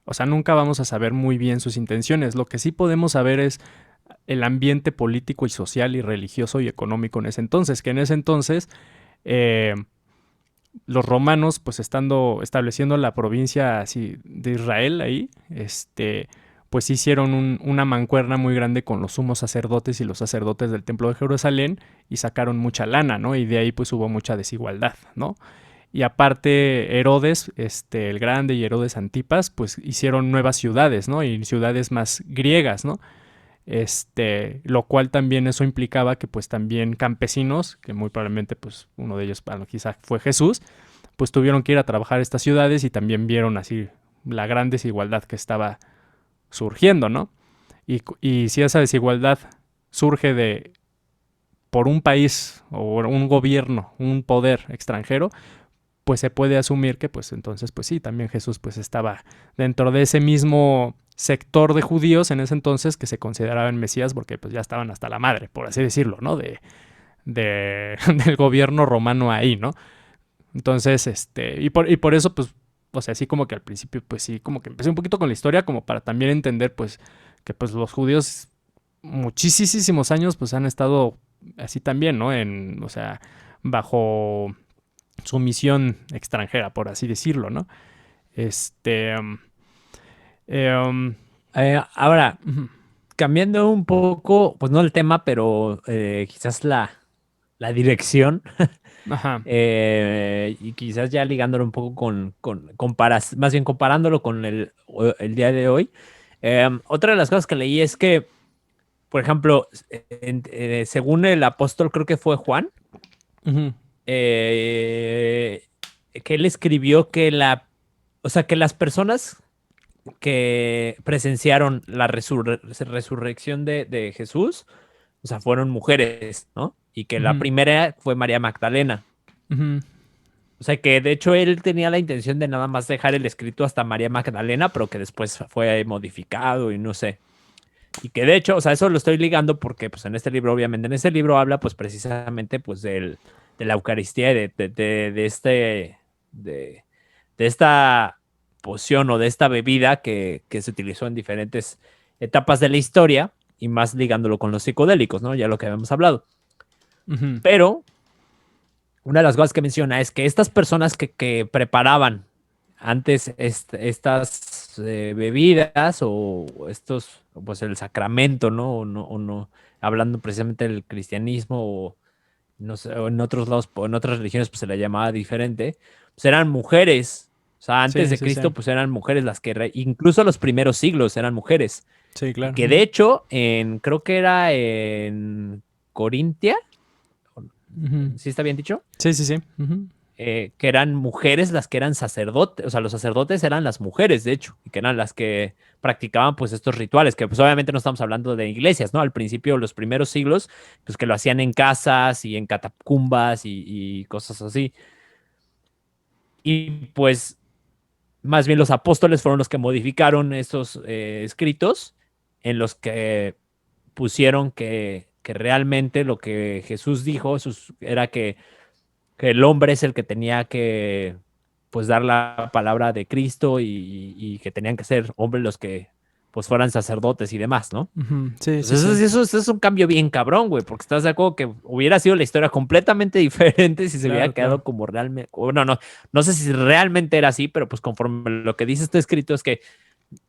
o sea, nunca vamos a saber muy bien sus intenciones. Lo que sí podemos saber es el ambiente político y social y religioso y económico en ese entonces, que en ese entonces eh, los romanos, pues estableciendo la provincia así de Israel ahí, pues hicieron una mancuerna muy grande con los sumos sacerdotes y los sacerdotes del templo de Jerusalén y sacaron mucha lana, ¿no? Y de ahí pues hubo mucha desigualdad, ¿no? Y aparte Herodes, el Grande y Herodes Antipas, pues hicieron nuevas ciudades, ¿no? Y ciudades más griegas, ¿no? Lo cual también eso implicaba que pues también campesinos, que muy probablemente pues uno de ellos bueno, quizá fue Jesús, pues tuvieron que ir a trabajar a estas ciudades y también vieron así la gran desigualdad que estaba surgiendo, ¿no? Y si esa desigualdad surge por un país o un gobierno, un poder extranjero, pues se puede asumir que pues entonces pues sí, también Jesús pues estaba dentro de ese mismo sector de judíos en ese entonces que se consideraban Mesías porque pues ya estaban hasta la madre, por así decirlo, ¿no? Del gobierno romano ahí, ¿no? Entonces, y por eso pues, o sea, así como que al principio pues sí, como que empecé un poquito con la historia como para también entender pues que pues los judíos muchísimos años pues han estado así también, ¿no? O sea, bajo su misión extranjera, por así decirlo, ¿no? Este. Um, Ahora, uh-huh. cambiando un poco, pues no el tema, pero quizás la dirección, Ajá. y quizás ya ligándolo un poco más bien comparándolo con el día de hoy. Otra de las cosas que leí es que, por ejemplo, según el apóstol, creo que fue Juan, Uh-huh. que él escribió o sea, que las personas que presenciaron la resurrección de Jesús, o sea, fueron mujeres, ¿no? Y que la Uh-huh. primera fue María Magdalena. Uh-huh. O sea, que de hecho él tenía la intención de nada más dejar el escrito hasta María Magdalena, pero que después fue modificado y no sé. Y que de hecho, o sea, eso lo estoy ligando porque pues en este libro, obviamente, en este libro habla pues precisamente pues de la Eucaristía y de, de esta poción o de esta bebida que se utilizó en diferentes etapas de la historia y más ligándolo con los psicodélicos, ¿no? Ya lo que habíamos hablado. Uh-huh. Pero una de las cosas que menciona es que estas personas que preparaban antes estas bebidas o estos, pues el sacramento, ¿no? O no, hablando precisamente del cristianismo o, no sé, o en otros lados, en otras religiones, pues se le llamaba diferente, pues eran mujeres. O sea, antes Sí, de sí, sí. Cristo, pues eran mujeres las incluso los primeros siglos eran mujeres. Sí, Y claro. que de hecho, creo que era en Corintia, Uh-huh. ¿sí está bien dicho? Sí, sí, sí. Uh-huh. Que eran mujeres las que eran sacerdotes, o sea, los sacerdotes eran las mujeres, de hecho, y que eran las que practicaban pues estos rituales, que pues obviamente no estamos hablando de iglesias, ¿no? Al principio, los primeros siglos, pues que lo hacían en casas y en catacumbas y cosas así. Y pues más bien los apóstoles fueron los que modificaron estos escritos en los que pusieron que que realmente lo que Jesús dijo era que el hombre es el que tenía que pues dar la palabra de Cristo y que tenían que ser hombres los que pues fueran sacerdotes y demás, ¿no? Ujú, sí, Pues sí, sí. eso es un cambio bien cabrón, güey, porque estás de acuerdo que hubiera sido la historia completamente diferente si se hubiera Claro, quedado claro. como realmente, no, no, no sé si realmente era así, pero pues conforme lo que dice este escrito es que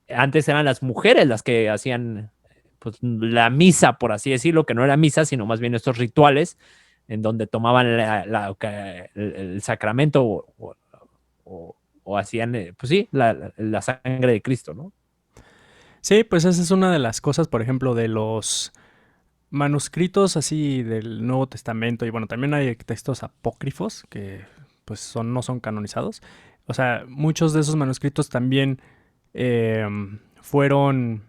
antes eran las mujeres las que hacían pues la misa, por así decirlo, que no era misa, sino más bien estos rituales en donde tomaban el sacramento o hacían, pues sí, la sangre de Cristo, ¿no? Sí, pues esa es una de las cosas, por ejemplo, de los manuscritos así del Nuevo Testamento, y bueno, también hay textos apócrifos que pues no son canonizados. O sea, muchos de esos manuscritos también eh, fueron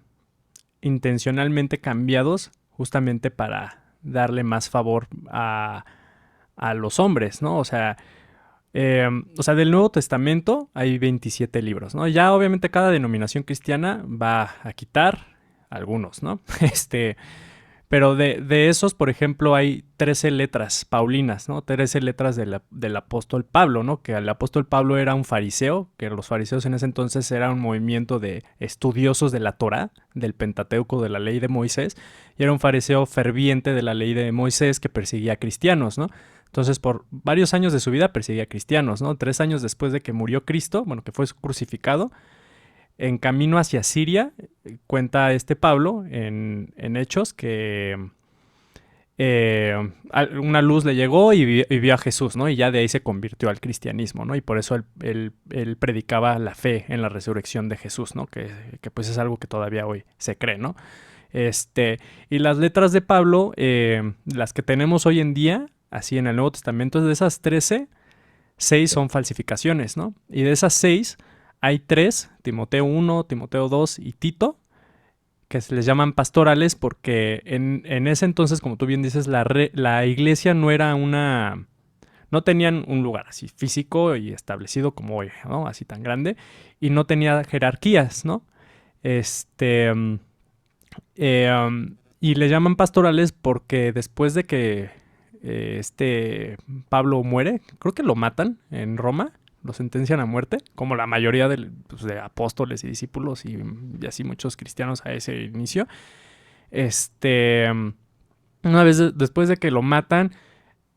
intencionalmente cambiados justamente para darle más favor a los hombres, ¿no? O sea, del Nuevo Testamento hay 27 libros, ¿no? Ya obviamente cada denominación cristiana va a quitar algunos, ¿no? Pero de esos, por ejemplo, hay 13 letras paulinas, ¿no? 13 letras del apóstol Pablo, ¿no? Que el apóstol Pablo era un fariseo, que los fariseos en ese entonces era un movimiento de estudiosos de la Torá, del Pentateuco, de la ley de Moisés, y era un fariseo ferviente de la ley de Moisés que perseguía a cristianos, ¿no? Entonces, por varios años de su vida perseguía a cristianos, ¿no? 3 años después de que murió Cristo, bueno, que fue crucificado, en camino hacia Siria, cuenta este Pablo en Hechos que una luz le llegó y vio a Jesús, ¿no? Y ya de ahí se convirtió al cristianismo, ¿no? Y por eso él predicaba la fe en la resurrección de Jesús, ¿no? Que pues es algo que todavía hoy se cree, ¿no? Y las letras de Pablo, las que tenemos hoy en día, así en el Nuevo Testamento, de esas 13, 6 son falsificaciones, ¿no? Y de esas 6 hay 3, Timoteo 1, Timoteo 2 y Tito, que se les llaman pastorales porque en ese entonces, como tú bien dices, la iglesia no era una... No tenían un lugar así físico y establecido como hoy, ¿no? Así tan grande. Y no tenía jerarquías, ¿no? Este... y le llaman pastorales porque después de que Pablo muere, creo que lo matan en Roma, lo sentencian a muerte, como la mayoría pues, de apóstoles y discípulos y así muchos cristianos a ese inicio. Una vez después de que lo matan,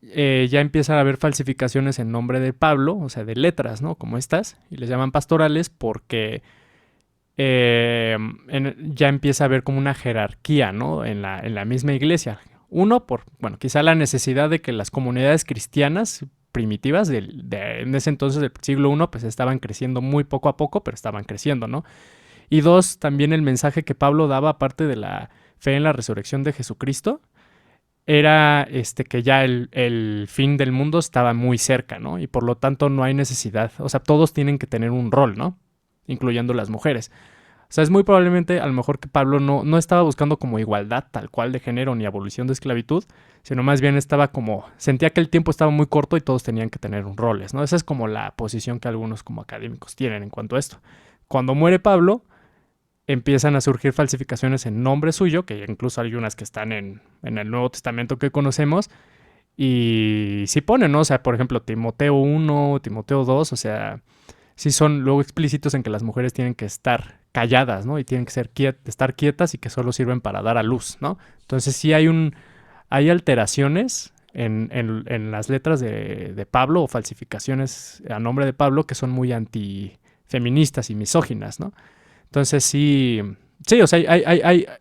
ya empiezan a haber falsificaciones en nombre de Pablo, o sea, de letras, ¿no? Como estas, y les llaman pastorales porque ya empieza a haber como una jerarquía, ¿no? En la misma iglesia. Uno, bueno, quizá la necesidad de que las comunidades cristianas primitivas en ese entonces del siglo I, pues estaban creciendo muy poco a poco, pero estaban creciendo, ¿no? Y dos, también el mensaje que Pablo daba, aparte de la fe en la resurrección de Jesucristo, era que ya el fin del mundo estaba muy cerca, ¿no? Y por lo tanto no hay necesidad, o sea, todos tienen que tener un rol, ¿no? Incluyendo las mujeres. O sea, es muy probablemente a lo mejor que Pablo no estaba buscando como igualdad tal cual de género ni abolición de esclavitud, sino más bien estaba como, sentía que el tiempo estaba muy corto y todos tenían que tener roles, ¿no? Esa es como la posición que algunos como académicos tienen en cuanto a esto. Cuando muere Pablo, empiezan a surgir falsificaciones en nombre suyo, que incluso hay unas que están en el Nuevo Testamento que conocemos, y sí ponen, ¿no? O sea, por ejemplo, Timoteo 1, Timoteo 2, o sea, sí son luego explícitos en que las mujeres tienen que estar calladas, ¿no? Y tienen que estar quietas y que solo sirven para dar a luz, ¿no? Entonces sí hay alteraciones en las letras de Pablo o falsificaciones a nombre de Pablo que son muy antifeministas y misóginas, ¿no? Entonces sí, o sea,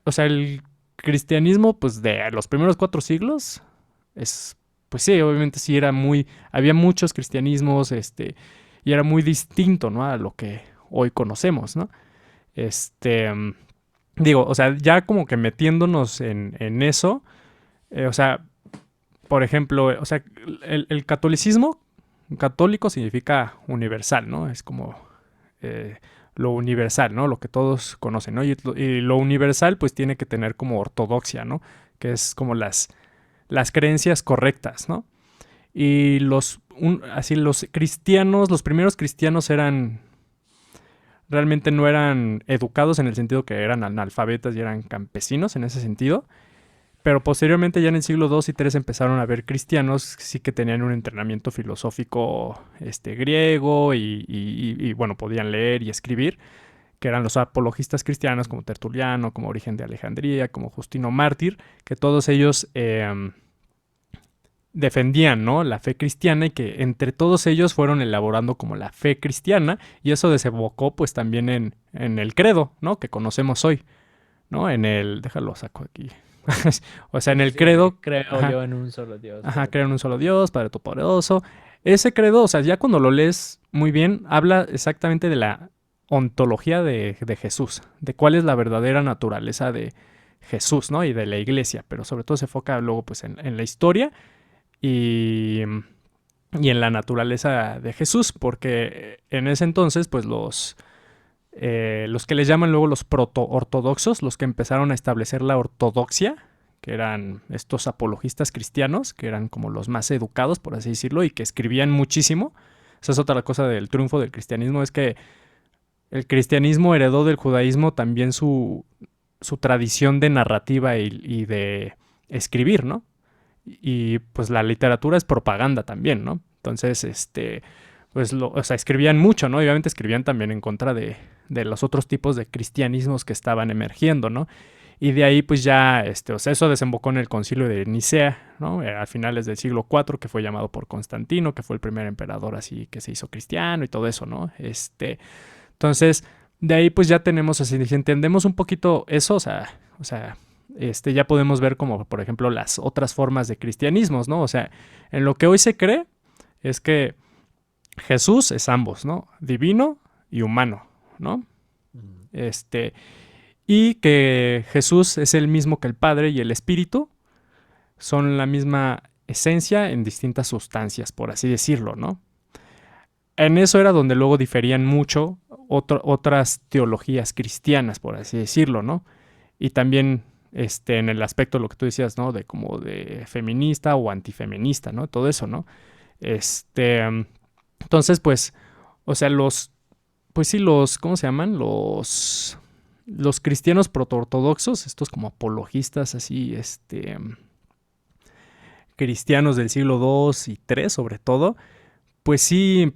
o sea, el cristianismo, pues de los primeros 4 siglos, pues sí, obviamente sí había muchos cristianismos, y era muy distinto, ¿no? A lo que hoy conocemos, ¿no? Este, digo, o sea, ya como que metiéndonos en eso, o sea, por ejemplo, o sea, el catolicismo, católico significa universal, ¿no? Es como lo universal, ¿no? Lo que todos conocen, ¿no? Y lo universal pues tiene que tener como ortodoxia, ¿no? Que es como las creencias correctas, ¿no? Y así los cristianos, los primeros cristianos realmente no eran educados en el sentido que eran analfabetas y eran campesinos en ese sentido, Pero posteriormente ya en el siglo II y III empezaron a haber cristianos sí que tenían un entrenamiento filosófico griego y, bueno, podían leer y escribir, que eran los apologistas cristianos como Tertuliano, como Origen de Alejandría, como Justino Mártir, que todos ellos defendían, ¿no?, la fe cristiana, y que entre todos ellos fueron elaborando como la fe cristiana, y eso desembocó pues también en el credo, ¿no?, que conocemos hoy, ¿no? En el... Déjalo, saco aquí. O sea, en el Sí, credo... creo Ajá, yo en un solo Dios. ajá, creo en un solo Dios, Padre Todopoderoso. Ese credo, o sea, ya cuando lo lees muy bien, habla exactamente de la ontología de Jesús, de cuál es la verdadera naturaleza de Jesús, ¿no? Y de la iglesia, pero sobre todo se enfoca luego pues en la historia y, y en la naturaleza de Jesús, porque en ese entonces pues los que les llaman luego los proto-ortodoxos, los que empezaron a establecer la ortodoxia, que eran estos apologistas cristianos, que eran como los más educados, por así decirlo, y que escribían muchísimo. Esa es otra cosa del triunfo del cristianismo, es que el cristianismo heredó del judaísmo también su tradición de narrativa y de escribir, ¿no? Y pues la literatura es propaganda también, ¿no? Entonces, pues, o sea, escribían mucho, ¿no? Y obviamente escribían también en contra de los otros tipos de cristianismos que estaban emergiendo, ¿no? Y de ahí, pues ya, o sea, eso desembocó en el concilio de Nicea, ¿no? A finales del siglo IV, que fue llamado por Constantino, que fue el primer emperador así que se hizo cristiano y todo eso, ¿no? Entonces, de ahí, pues ya tenemos así, si entendemos un poquito eso, o sea, ya podemos ver como, por ejemplo, las otras formas de cristianismos, ¿no? O sea, en lo que hoy se cree es que Jesús es ambos, ¿no? Divino y humano, ¿no? Y que Jesús es el mismo que el Padre y el Espíritu, son la misma esencia en distintas sustancias, por así decirlo, ¿no? En eso era donde luego diferían mucho otras teologías cristianas, por así decirlo, ¿no? Y también en el aspecto de lo que tú decías, ¿no? De como de feminista o antifeminista, ¿no? Todo eso, ¿no? Entonces, pues, o sea, pues sí, ¿cómo se llaman? Los cristianos protoortodoxos, estos como apologistas así, cristianos del siglo II y III sobre todo, pues sí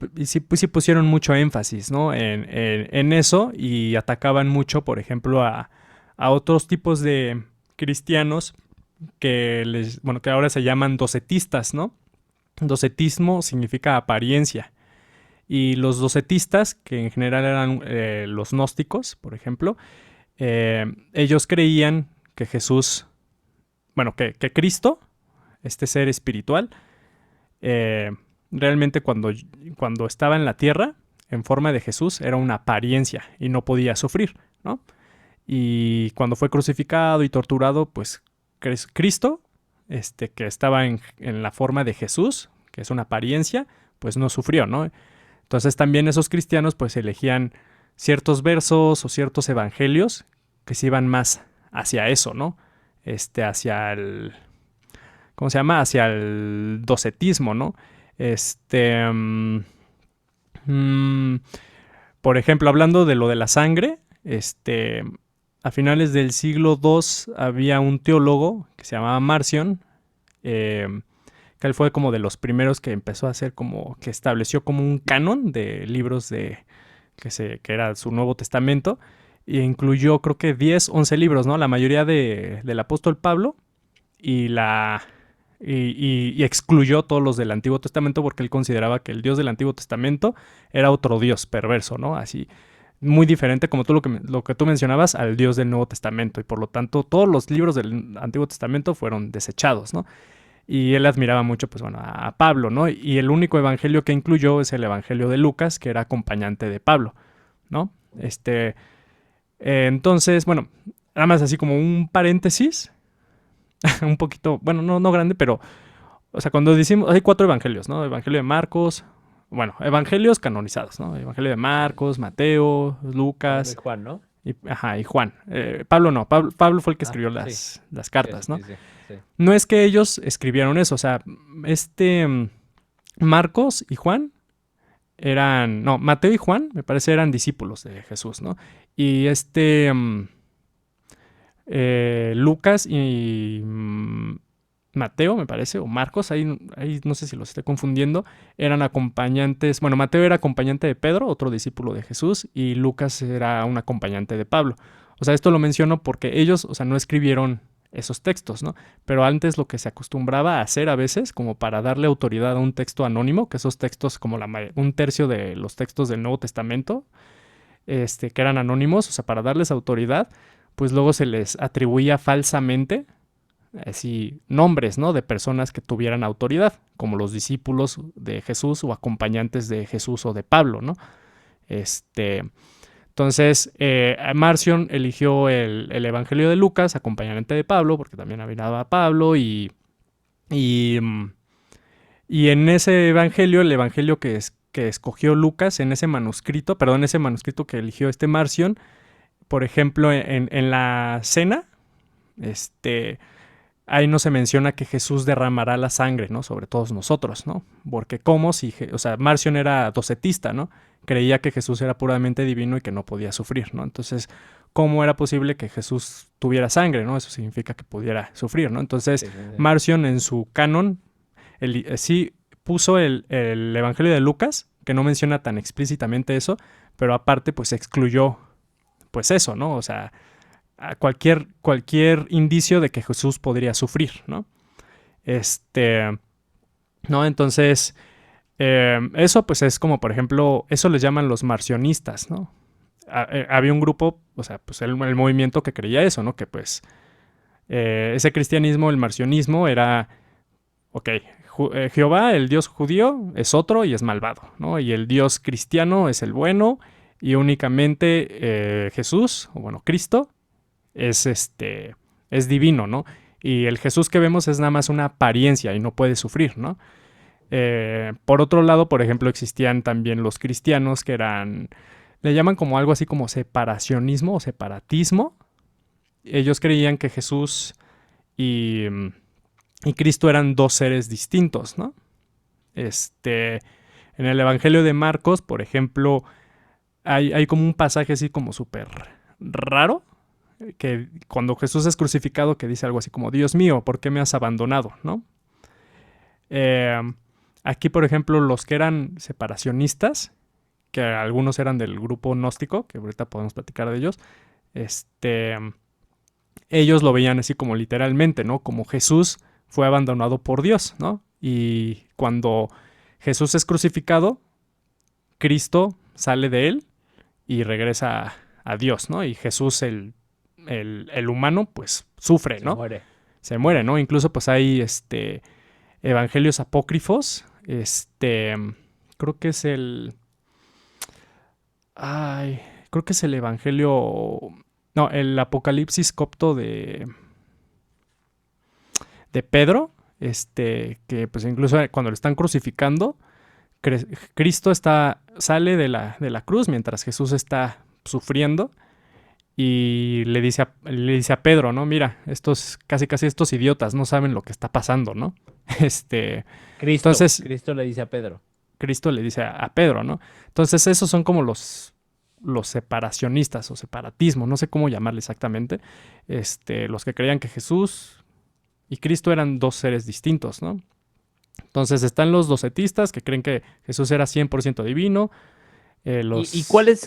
pusieron mucho énfasis, ¿no? En eso, y atacaban mucho, por ejemplo, a otros tipos de cristianos que ahora se llaman docetistas, ¿no? Docetismo significa apariencia. Y los docetistas, que en general eran los gnósticos, por ejemplo, ellos creían que Jesús, bueno, que Cristo, este ser espiritual, realmente cuando estaba en la tierra, en forma de Jesús, era una apariencia y no podía sufrir, ¿no? Y cuando fue crucificado y torturado, pues Cristo, que estaba en la forma de Jesús, que es una apariencia, pues no sufrió, ¿no? Entonces también esos cristianos pues elegían ciertos versos o ciertos evangelios que se iban más hacia eso, ¿no? Hacia el... ¿Cómo se llama? Hacia el docetismo, ¿no? Por ejemplo, hablando de lo de la sangre, a finales del siglo II había un teólogo que se llamaba Marción, que él fue como de los primeros que empezó a hacer como, que estableció como un canon de libros que era su Nuevo Testamento, e incluyó creo que 10, 11 libros, ¿no? La mayoría del apóstol Pablo, y excluyó todos los del Antiguo Testamento porque él consideraba que el Dios del Antiguo Testamento era otro Dios perverso, ¿no? Así, muy diferente, como tú lo que tú mencionabas, al Dios del Nuevo Testamento, y por lo tanto todos los libros del Antiguo Testamento fueron desechados, ¿no? Y él admiraba mucho, pues bueno, a Pablo, ¿no? Y el único evangelio que incluyó es el evangelio de Lucas, que era acompañante de Pablo, ¿no? Entonces, bueno, nada más así como un paréntesis, un poquito, bueno, no grande, pero, o sea, cuando decimos, hay 4 evangelios, ¿no? Evangelio de Marcos, bueno, evangelios canonizados, ¿no? Evangelio de Marcos, Mateo, Lucas. De Juan, ¿no? Y Juan. Pablo no, Pablo fue el que escribió sí. las cartas, ¿no? Sí. No es que ellos escribieron eso, o sea, Marcos y Juan Mateo y Juan, me parece, eran discípulos de Jesús, ¿no? Y Lucas y Mateo, me parece, o Marcos, ahí no sé si los estoy confundiendo, eran acompañantes. Bueno, Mateo era acompañante de Pedro, otro discípulo de Jesús, y Lucas era un acompañante de Pablo. O sea, esto lo menciono porque ellos, o sea, no escribieron esos textos, ¿no? Pero antes lo que se acostumbraba a hacer a veces, como para darle autoridad a un texto anónimo, que esos textos, como un tercio de los textos del Nuevo Testamento, que eran anónimos, o sea, para darles autoridad, pues luego se les atribuía falsamente así nombres, ¿no? De personas que tuvieran autoridad, como los discípulos de Jesús o acompañantes de Jesús o de Pablo, ¿no? Entonces, Marcion eligió el Evangelio de Lucas, acompañante de Pablo, porque también había Pablo, y, y en ese Evangelio, el Evangelio que escogió Lucas, en ese manuscrito, perdón, ese manuscrito que eligió Marcion, por ejemplo, en la cena, ahí no se menciona que Jesús derramará la sangre, ¿no? Sobre todos nosotros, ¿no? Porque como si, o sea, Marcion era docetista, ¿no? Creía que Jesús era puramente divino y que no podía sufrir, ¿no? Entonces, ¿cómo era posible que Jesús tuviera sangre, ¿no? Eso significa que pudiera sufrir, ¿no? Entonces, Marcion en su canon sí puso el Evangelio de Lucas, que no menciona tan explícitamente eso, pero aparte, pues excluyó, pues eso, ¿no? O sea, a cualquier indicio de que Jesús podría sufrir, ¿no? ¿No? Entonces, eso pues es como, por ejemplo, eso les llaman los marcionistas, ¿no? Había un grupo, o sea, pues el movimiento que creía eso, ¿no? Que pues ese cristianismo, el marcionismo era, ok, Jehová, el Dios judío, es otro y es malvado, ¿no? Y el Dios cristiano es el bueno y únicamente Jesús, o bueno, Cristo, es divino, ¿no? Y el Jesús que vemos es nada más una apariencia y no puede sufrir, ¿no? Por otro lado, por ejemplo, existían también los cristianos que le llaman como algo así como separacionismo o separatismo. Ellos creían que Jesús y Cristo eran dos seres distintos, ¿no? En el Evangelio de Marcos, por ejemplo, hay como un pasaje así como súper raro, que cuando Jesús es crucificado, que dice algo así como, Dios mío, ¿por qué me has abandonado? ¿No? Aquí, por ejemplo, los que eran separacionistas, que algunos eran del grupo gnóstico, que ahorita podemos platicar de ellos, ellos lo veían así como literalmente, ¿no? Como Jesús fue abandonado por Dios, ¿no? Y cuando Jesús es crucificado, Cristo sale de él y regresa a Dios, ¿no? Y Jesús, el humano, pues sufre, ¿no? Se muere, ¿no? Incluso pues hay evangelios apócrifos, creo que es creo que es el evangelio, no, el Apocalipsis copto de Pedro, que pues incluso cuando lo están crucificando, Cristo sale de la cruz mientras Jesús está sufriendo y le dice a Pedro, ¿no? Mira, casi estos idiotas no saben lo que está pasando, ¿no? Cristo le dice a Pedro. Cristo le dice a Pedro, ¿no? Entonces esos son como los separacionistas o separatismo, no sé cómo llamarle exactamente, los que creían que Jesús y Cristo eran dos seres distintos, ¿no? Entonces están los docetistas que creen que Jesús era 100% divino. ¿Y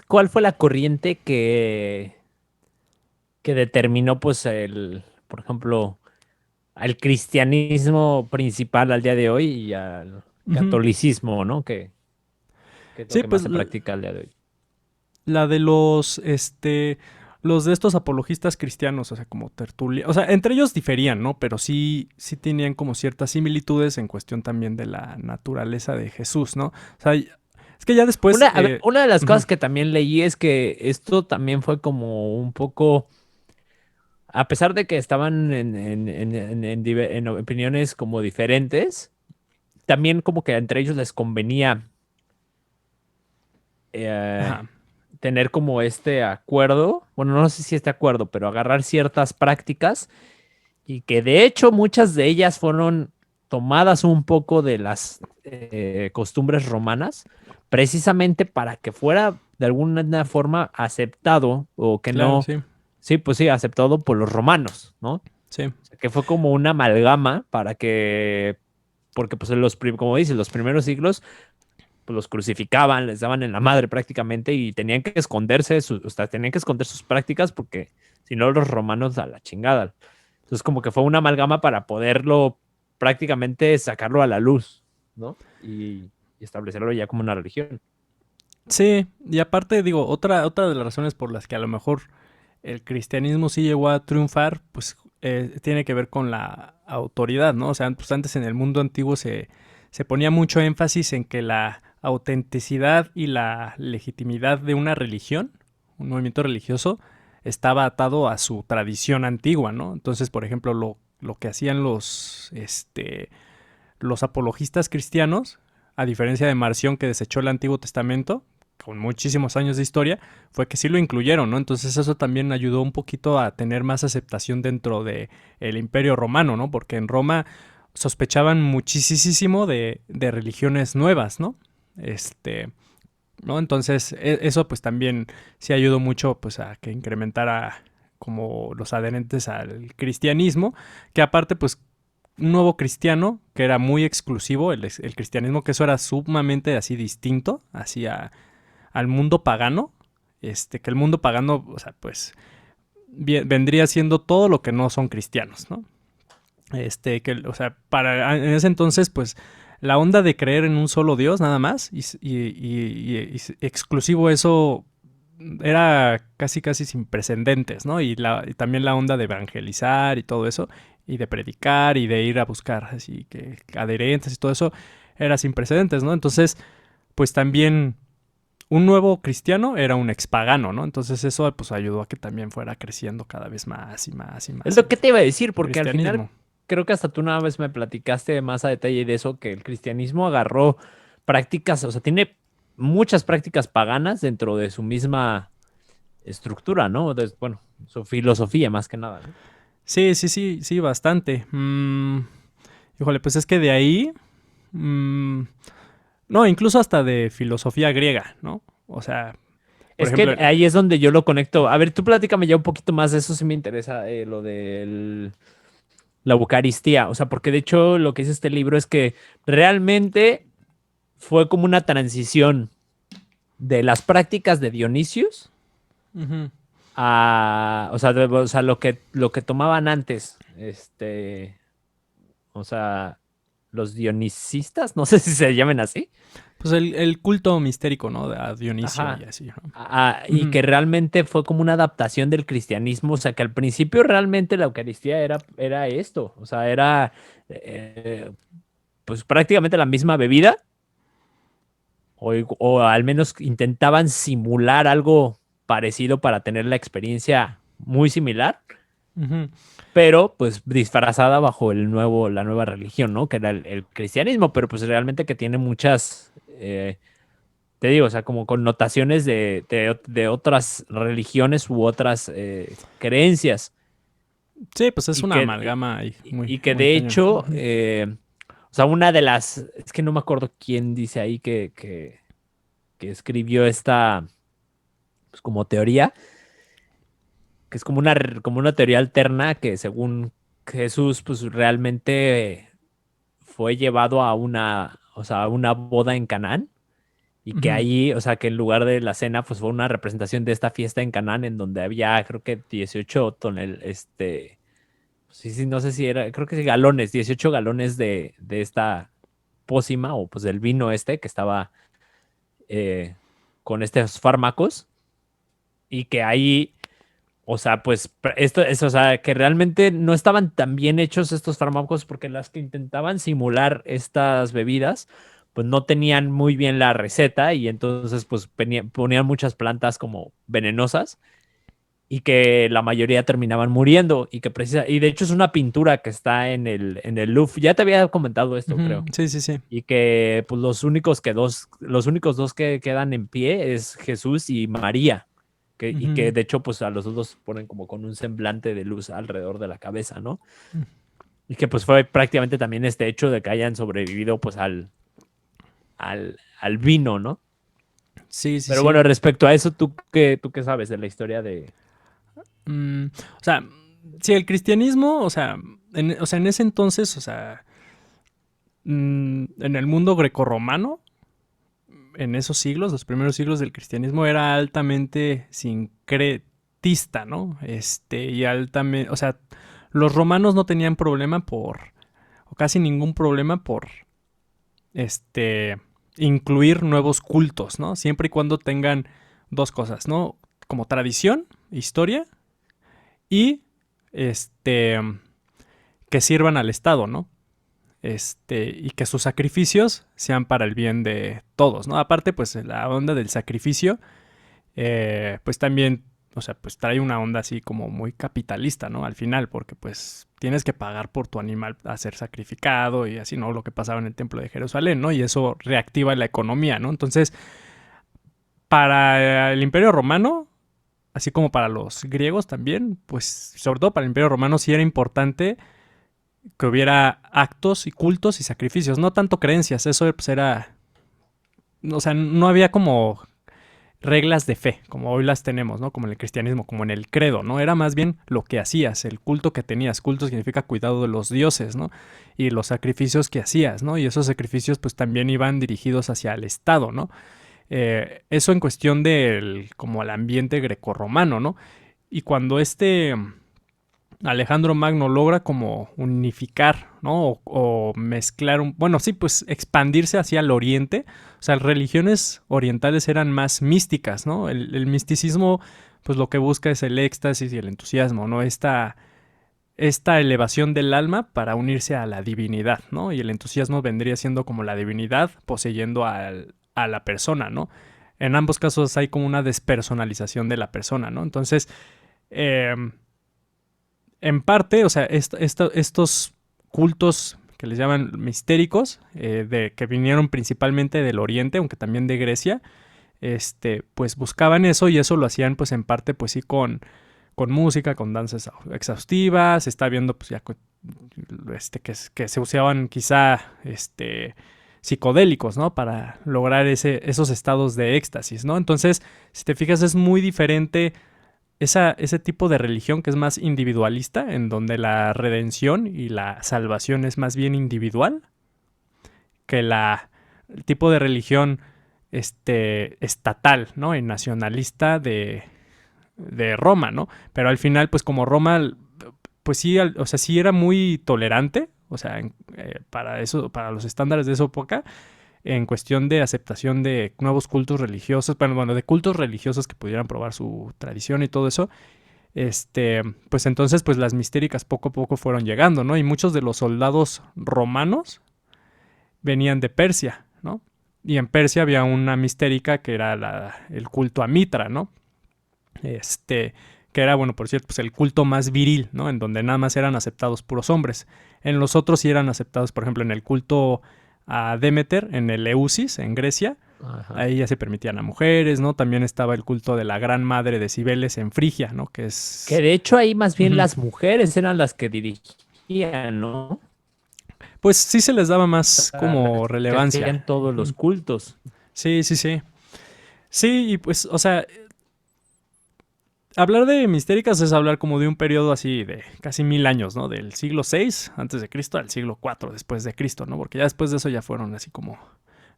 cuál fue la corriente que determinó, pues, por ejemplo, al cristianismo principal al día de hoy y al catolicismo, ¿no? Que es lo sí, que pues más se practica al día de hoy. La de los de estos apologistas cristianos, o sea, como Tertulia, o sea, entre ellos diferían, ¿no? Pero sí tenían como ciertas similitudes en cuestión también de la naturaleza de Jesús, ¿no? O sea, es que ya después... Una de las cosas que también leí es que esto también fue como un poco, a pesar de que estaban en opiniones como diferentes, también como que entre ellos les convenía tener como este acuerdo, bueno, no sé si este acuerdo, pero agarrar ciertas prácticas y que de hecho muchas de ellas fueron tomadas un poco de las costumbres romanas, precisamente para que fuera de alguna forma aceptado o que claro, no, sí. sí, pues sí, aceptado por los romanos, ¿no? Sí. O sea, que fue como una amalgama porque pues como dices, los primeros siglos pues los crucificaban, les daban en la madre prácticamente y tenían que esconderse, o sea, tenían que esconder sus prácticas porque si no los romanos a la chingada. Entonces como que fue una amalgama para poderlo prácticamente sacarlo a la luz, ¿no? Y establecerlo ya como una religión. Sí, y aparte digo, otra de las razones por las que a lo mejor el cristianismo sí llegó a triunfar, pues tiene que ver con la autoridad, ¿no? O sea, pues antes en el mundo antiguo se ponía mucho énfasis en que la autenticidad y la legitimidad de una religión, un movimiento religioso, estaba atado a su tradición antigua, ¿no? Entonces, por ejemplo, lo que hacían los apologistas cristianos, a diferencia de Marción que desechó el Antiguo Testamento, con muchísimos años de historia, fue que sí lo incluyeron, ¿no? Entonces eso también ayudó un poquito a tener más aceptación dentro de el Imperio Romano, ¿no? Porque en Roma sospechaban muchísimo de religiones nuevas, ¿no? ¿No? Entonces eso pues también sí ayudó mucho pues a que incrementara como los adherentes al cristianismo, que aparte pues un nuevo cristiano que era muy exclusivo, el cristianismo, que eso era sumamente así distinto hacia al mundo pagano, que el mundo pagano, o sea, pues vendría siendo todo lo que no son cristianos, ¿no? O sea, en ese entonces, pues, la onda de creer en un solo Dios, nada más, y exclusivo eso era casi sin precedentes, ¿no? Y también la onda de evangelizar y todo eso, y de predicar y de ir a buscar así que adherentes y todo eso era sin precedentes, ¿no? Entonces, pues también un nuevo cristiano era un expagano, ¿no? Entonces eso pues ayudó a que también fuera creciendo cada vez más y más y Es más lo que te iba a decir, el porque al final cristianismo. creo que hasta tú una vez me platicaste más a detalle de eso, que el cristianismo agarró prácticas, o sea, tiene muchas prácticas paganas dentro de su misma estructura, ¿no? Bueno, su filosofía más que nada, ¿no? Sí, bastante. Híjole, pues es que de ahí... mm, no, incluso hasta de filosofía griega, ¿no? O sea, por Es que ejemplo, ahí es donde yo lo conecto. A ver, tú platícame ya un poquito más de eso, si me interesa lo de la Eucaristía. O sea, porque de hecho lo que dice este libro es que realmente fue como una transición de las prácticas de Dionisios ujú. o sea, lo que tomaban antes, o sea, los dionisistas, no sé si se llamen así. Pues el culto mistérico, ¿no? A Dionisio y Ajá. así, ¿no? Y Ujú, que realmente fue como una adaptación del cristianismo, o sea, que al principio realmente la Eucaristía era esto, o sea, era pues prácticamente la misma bebida, o al menos intentaban simular algo parecido para tener la experiencia muy similar, ujú. pero pues disfrazada bajo la nueva religión, ¿no? Que era el cristianismo, pero pues realmente que tiene muchas, te digo, o sea, como connotaciones de otras religiones u otras creencias. Sí, pues es Y una que, amalgama ahí, y que muy de cañón. hecho, Ujú, o sea, una de las, es que no me acuerdo quién dice ahí que escribió esta, pues como teoría, que es como una teoría alterna que según Jesús, pues realmente fue llevado o sea, a una boda en Canaán. Y que ujú. ahí, o sea, que en lugar de la cena, pues fue una representación de esta fiesta en Canaán, en donde había, creo que 18 sí, sí, no sé si era, creo que sí, galones, 18 galones de esta pócima o pues del vino que estaba eh, con estos fármacos y que ahí, o sea, pues o sea, que realmente no estaban tan bien hechos estos fármacos porque las que intentaban simular estas bebidas, pues no tenían muy bien la receta y entonces pues ponían muchas plantas como venenosas y que la mayoría terminaban muriendo y de hecho es una pintura que está en el Louvre. Ya te había comentado esto, Ujú, creo. sí, sí, sí. Y que pues los únicos dos que quedan en pie es Jesús y María. Y que Ujú. de hecho pues a los dos ponen como con un semblante de luz alrededor de la cabeza, ¿no? Y que pues fue prácticamente también este hecho de que hayan sobrevivido pues al vino, ¿no? Sí, sí, Pero sí. bueno, respecto a eso, ¿tú qué sabes de la historia de? O sea, si el cristianismo, o sea, en ese entonces, o sea, en el mundo grecorromano, en esos siglos, los primeros siglos del cristianismo, era altamente sincretista, ¿no? Y altamente, o sea, los romanos no tenían problema o casi ningún problema por, este, incluir nuevos cultos, ¿no? Siempre y cuando tengan dos cosas, ¿no? Como tradición, historia y, que sirvan al Estado, ¿no? Y que sus sacrificios sean para el bien de todos, ¿no? Aparte, pues la onda del sacrificio, pues también, o sea, pues trae una onda así como muy capitalista, ¿no? Al final, porque pues tienes que pagar por tu animal a ser sacrificado y así, ¿no? Lo que pasaba en el templo de Jerusalén, ¿no? Y eso reactiva la economía, ¿no? Entonces, para el Imperio Romano, así como para los griegos también, pues sobre todo para el Imperio Romano sí era importante que hubiera actos y cultos y sacrificios, no tanto creencias, eso pues era, o sea, no había como reglas de fe, como hoy las tenemos, ¿no? Como en el cristianismo, como en el credo, ¿no? Era más bien lo que hacías, el culto que tenías. Culto significa cuidado de los dioses, ¿no? Y los sacrificios que hacías, ¿no? Y esos sacrificios pues también iban dirigidos hacia el Estado, ¿no? Eso en cuestión del, como el ambiente grecorromano, ¿no? Y cuando Alejandro Magno logra como unificar, ¿no? O mezclar, bueno, sí, pues expandirse hacia el oriente. O sea, las religiones orientales eran más místicas, ¿no? El misticismo, pues lo que busca es el éxtasis y el entusiasmo, ¿no? Esta elevación del alma para unirse a la divinidad, ¿no? Y el entusiasmo vendría siendo como la divinidad poseyendo a la persona, ¿no? En ambos casos hay como una despersonalización de la persona, ¿no? Entonces, eh, en parte, o sea, estos cultos que les llaman mistéricos, que vinieron principalmente del Oriente, aunque también de Grecia, pues buscaban eso y eso lo hacían pues en parte pues sí con música, con danzas exhaustivas, se está viendo pues ya que se usaban quizá psicodélicos, ¿no? Para lograr esos estados de éxtasis, ¿no? Entonces, si te fijas, es muy diferente ese tipo de religión que es más individualista, en donde la redención y la salvación es más bien individual, que el tipo de religión estatal, ¿no? Y nacionalista de Roma, ¿no? Pero al final, pues como Roma, pues sí, o sea, sí era muy tolerante, o sea, para eso, para los estándares de esa época, en cuestión de aceptación de nuevos cultos religiosos, bueno, de cultos religiosos que pudieran probar su tradición y todo eso, pues entonces pues las mistéricas poco a poco fueron llegando, ¿no? Y muchos de los soldados romanos venían de Persia, ¿no? Y en Persia había una mistérica que era el culto a Mitra, ¿no? Que era, bueno, por cierto, pues el culto más viril, ¿no? En donde nada más eran aceptados puros hombres. En los otros sí eran aceptados, por ejemplo, en el culto a Demeter, en el Eleusis, en Grecia. Ajá. Ahí ya se permitían a mujeres, ¿no? También estaba el culto de la gran madre de Cibeles en Frigia, ¿no? Que de hecho ahí más bien las mujeres eran las que dirigían, ¿no? Pues sí se les daba más como relevancia. En todos los cultos. Sí, sí, sí. Sí, y pues, o sea, hablar de mistéricas es hablar como de un periodo así de casi 1000 años, ¿no? Del siglo VI antes de Cristo al siglo IV después de Cristo, ¿no? Porque ya después de eso ya fueron así como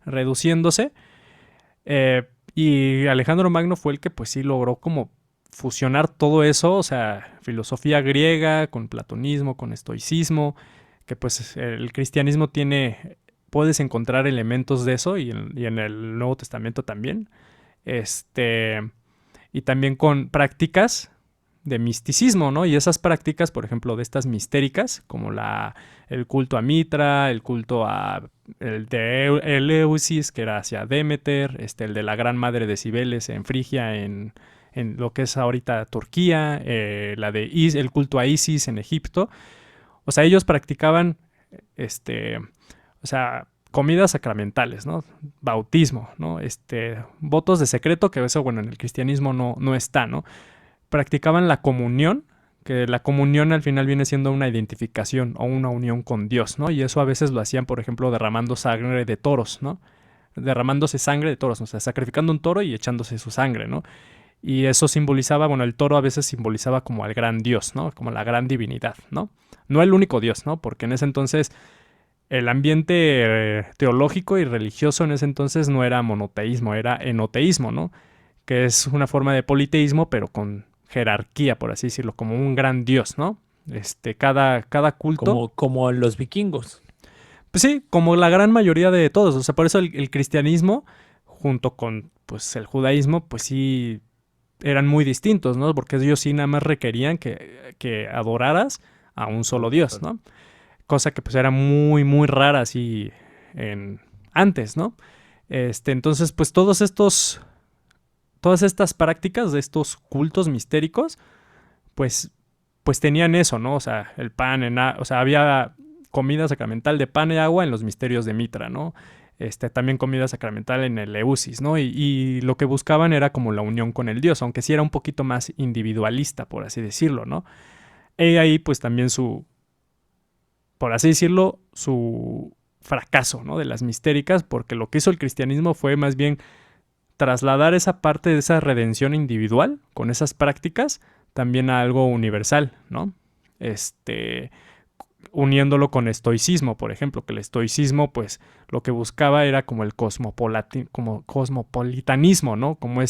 reduciéndose. Y Alejandro Magno fue el que pues sí logró como fusionar todo eso, o sea, filosofía griega con platonismo, con estoicismo, que pues el cristianismo puedes encontrar elementos de eso y en el Nuevo Testamento también. Y también con prácticas de misticismo, ¿no? Y esas prácticas, por ejemplo, de estas mistéricas, como el culto a Mitra, el culto a el de Eleusis, que era hacia Demeter, el de la gran madre de Cibeles en Frigia, en lo que es ahorita Turquía, el culto a Isis en Egipto. O sea, ellos practicaban, o sea, comidas sacramentales, ¿no? Bautismo, ¿no? Votos de secreto, que eso, bueno, en el cristianismo no está, ¿no? Practicaban la comunión, que la comunión al final viene siendo una identificación o una unión con Dios, ¿no? Y eso a veces lo hacían, por ejemplo, derramando sangre de toros, ¿no? Derramándose sangre de toros, o sea, sacrificando un toro y echándose su sangre, ¿no? Y eso simbolizaba, bueno, el toro a veces simbolizaba como al gran Dios, ¿no? Como la gran divinidad, ¿no? No el único Dios, ¿no? Porque en ese entonces el ambiente teológico y religioso en ese entonces no era monoteísmo, era enoteísmo, ¿no? Que es una forma de politeísmo, pero con jerarquía, por así decirlo, como un gran Dios, ¿no? Cada culto, Como los vikingos. pues sí, como la gran mayoría de todos, o sea, por eso el cristianismo, junto con pues el judaísmo, pues sí eran muy distintos, ¿no? Porque ellos sí nada más requerían que adoraras a un solo Dios, ¿no? Cosa que pues era muy, muy rara así en, antes, ¿no? Entonces, pues todas estas prácticas de estos cultos mistéricos, pues, pues tenían eso, ¿no? O sea, el pan, o sea, había comida sacramental de pan y agua en los misterios de Mitra, ¿no? También comida sacramental en el Eusis, ¿no? Y lo que buscaban era como la unión con el Dios, aunque sí era un poquito más individualista, por así decirlo, ¿no? Y ahí pues también por así decirlo, su fracaso, ¿no? De las mistéricas, porque lo que hizo el cristianismo fue más bien trasladar esa parte de esa redención individual con esas prácticas también a algo universal, ¿no? Uniéndolo con estoicismo, por ejemplo, que el estoicismo, pues, lo que buscaba era como el como cosmopolitanismo, ¿no? Como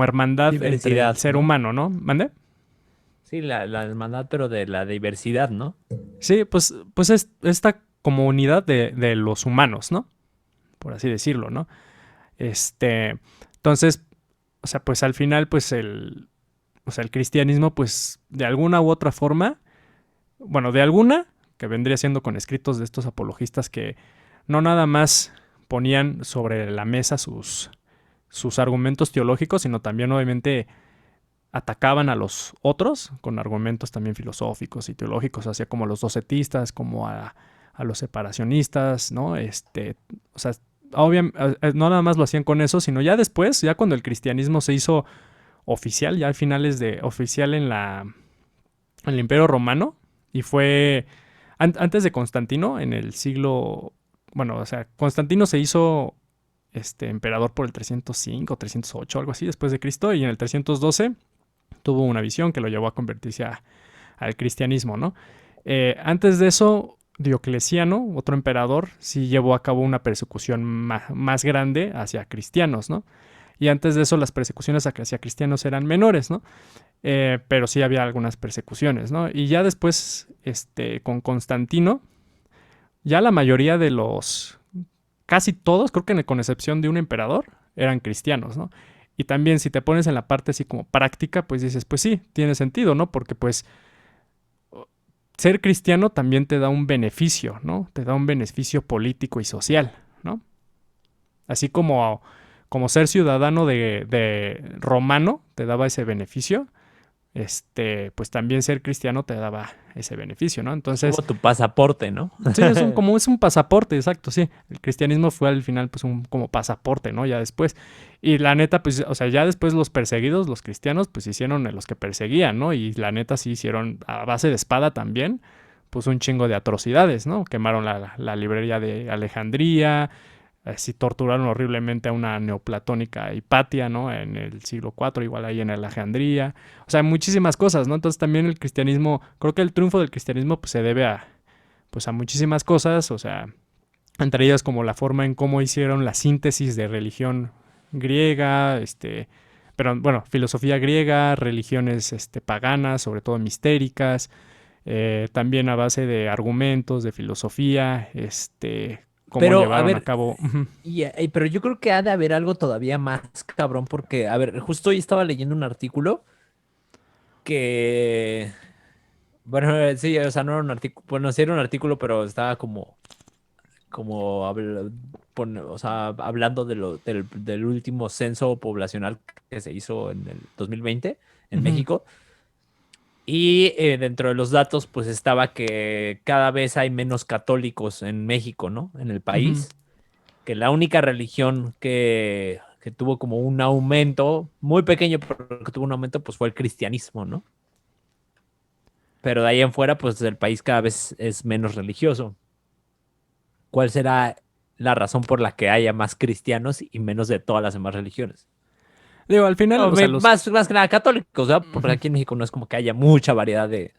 hermandad entre el Diversidad, ser ¿no? humano, ¿no? ¿Mande? Sí, la hermandad, pero de la diversidad, ¿no? Sí, pues es esta como unidad de los humanos, ¿no? Por así decirlo, ¿no? Entonces, o sea, pues al final, pues o sea, el cristianismo, pues de alguna u otra forma, bueno, de alguna, que vendría siendo con escritos de estos apologistas que no nada más ponían sobre la mesa sus argumentos teológicos, sino también obviamente atacaban a los otros con argumentos también filosóficos y teológicos, hacia como a los docetistas, como a los separacionistas, ¿no? O sea, no nada más lo hacían con eso, sino ya después, ya cuando el cristianismo se hizo oficial, ya al finales de oficial en el Imperio Romano, y fue antes de Constantino, en el siglo, bueno, o sea, Constantino se hizo emperador por el 305, 308, algo así, después de Cristo, y en el 312 tuvo una visión que lo llevó a convertirse al cristianismo, ¿no? Antes de eso, Diocleciano, otro emperador, sí llevó a cabo una persecución más grande hacia cristianos, ¿no? Y antes de eso las persecuciones hacia cristianos eran menores, ¿no? Pero sí había algunas persecuciones, ¿no? Y ya después, con Constantino, ya la mayoría de casi todos, creo que con excepción de un emperador, eran cristianos, ¿no? Y también si te pones en la parte así como práctica, pues dices, pues sí, tiene sentido, ¿no? Porque pues ser cristiano también te da un beneficio, ¿no? Te da un beneficio político y social, ¿no? Así como ser ciudadano de romano te daba ese beneficio, pues también ser cristiano te daba ese beneficio, ¿no? Es como Entonces, tu pasaporte, ¿no? sí, es un pasaporte, exacto, sí. El cristianismo fue al final pues un como pasaporte, ¿no? Ya después. Y la neta, pues, o sea, ya después los perseguidos, los cristianos, pues hicieron los que perseguían, ¿no? Y la neta sí hicieron a base de espada también, pues un chingo de atrocidades, ¿no? Quemaron la librería de Alejandría, sí torturaron horriblemente a una neoplatónica Hipatia, ¿no? En el siglo IV, igual ahí en Alejandría. O sea, muchísimas cosas, ¿no? Entonces también el cristianismo, creo que el triunfo del cristianismo pues se debe pues a muchísimas cosas, o sea, entre ellas como la forma en cómo hicieron la síntesis de religión griega, pero bueno, filosofía griega, religiones paganas, sobre todo mistéricas, también a base de argumentos, de filosofía, cómo Pero, a llevaron a ver, cabo. pero yo creo que ha de haber algo todavía más cabrón, porque, a ver, justo hoy estaba leyendo un artículo que, bueno, sí, o sea, no era un artículo, bueno, sí era un artículo, pero estaba o sea, hablando del último censo poblacional que se hizo en el 2020 en México. Y dentro de los datos, pues estaba que cada vez hay menos católicos en México, ¿no? En el país. Que la única religión que tuvo como un aumento, muy pequeño, pero que tuvo un aumento, pues fue el cristianismo, ¿no? Pero de ahí en fuera, pues el país cada vez es menos religioso. ¿Cuál será la razón por la que haya más cristianos y menos de todas las demás religiones? Digo, al final, No, o sea, los... más que nada católicos, ¿verdad? Porque Ujú, aquí en México no es como que haya mucha variedad de...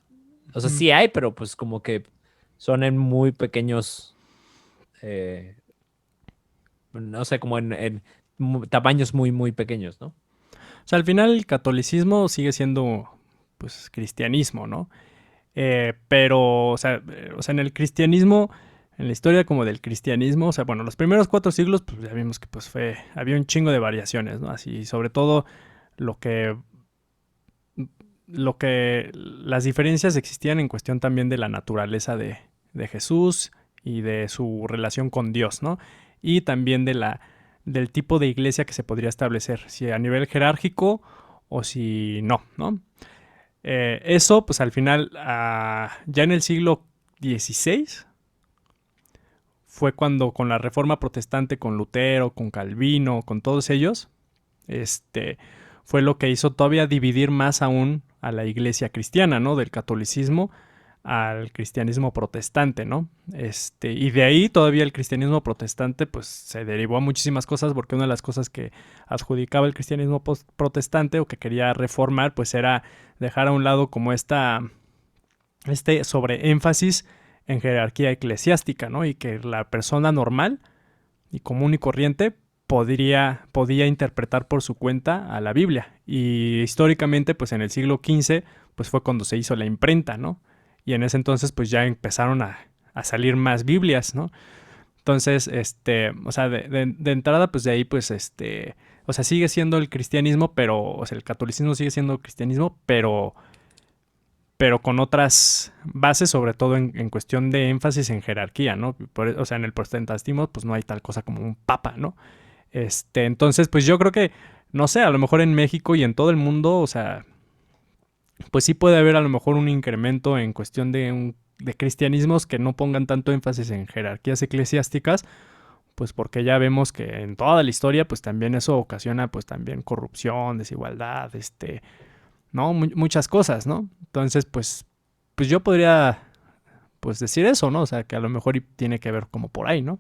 O sea, ujú. sí hay, pero pues como que son en muy pequeños, eh, no sé, como en tamaños muy, muy pequeños, ¿no? O sea, al final el catolicismo sigue siendo, pues, cristianismo, ¿no? Pero, o sea, en el cristianismo, en la historia como del cristianismo, o sea, bueno, los primeros 4 siglos, pues ya vimos que pues había un chingo de variaciones, ¿no? Así, sobre todo lo que, las diferencias existían en cuestión también de la naturaleza de Jesús y de su relación con Dios, ¿no? Y también del tipo de iglesia que se podría establecer, si a nivel jerárquico o si no, ¿no? Eso, pues al final, ya en el siglo XVI, fue cuando con la Reforma Protestante, con Lutero, con Calvino, con todos ellos, este, fue lo que hizo todavía dividir más aún a la iglesia cristiana, ¿no? Del catolicismo al cristianismo protestante, ¿no? Y de ahí todavía el cristianismo protestante pues se derivó a muchísimas cosas, porque una de las cosas que adjudicaba el cristianismo protestante o que quería reformar pues era dejar a un lado como este sobreénfasis en jerarquía eclesiástica, ¿no? Y que la persona normal y común y corriente podía interpretar por su cuenta a la Biblia. Y históricamente, pues en el siglo XV, pues fue cuando se hizo la imprenta, ¿no? Y en ese entonces, pues ya empezaron a salir más Biblias, ¿no? Entonces, o sea, de entrada, pues de ahí, pues, o sea, sigue siendo el cristianismo, pero, o sea, el catolicismo sigue siendo cristianismo, pero con otras bases, sobre todo en cuestión de énfasis en jerarquía, ¿no? O sea, en el protestantismo, pues no hay tal cosa como un papa, ¿no? Entonces, pues yo creo que, no sé, a lo mejor en México y en todo el mundo, o sea, pues sí puede haber a lo mejor un incremento en cuestión de cristianismos que no pongan tanto énfasis en jerarquías eclesiásticas, pues porque ya vemos que en toda la historia, pues también eso ocasiona, pues también corrupción, desigualdad, ¿no? Muchas cosas, ¿no? Entonces, pues yo podría, pues decir eso, ¿no? O sea, que a lo mejor tiene que ver como por ahí, ¿no?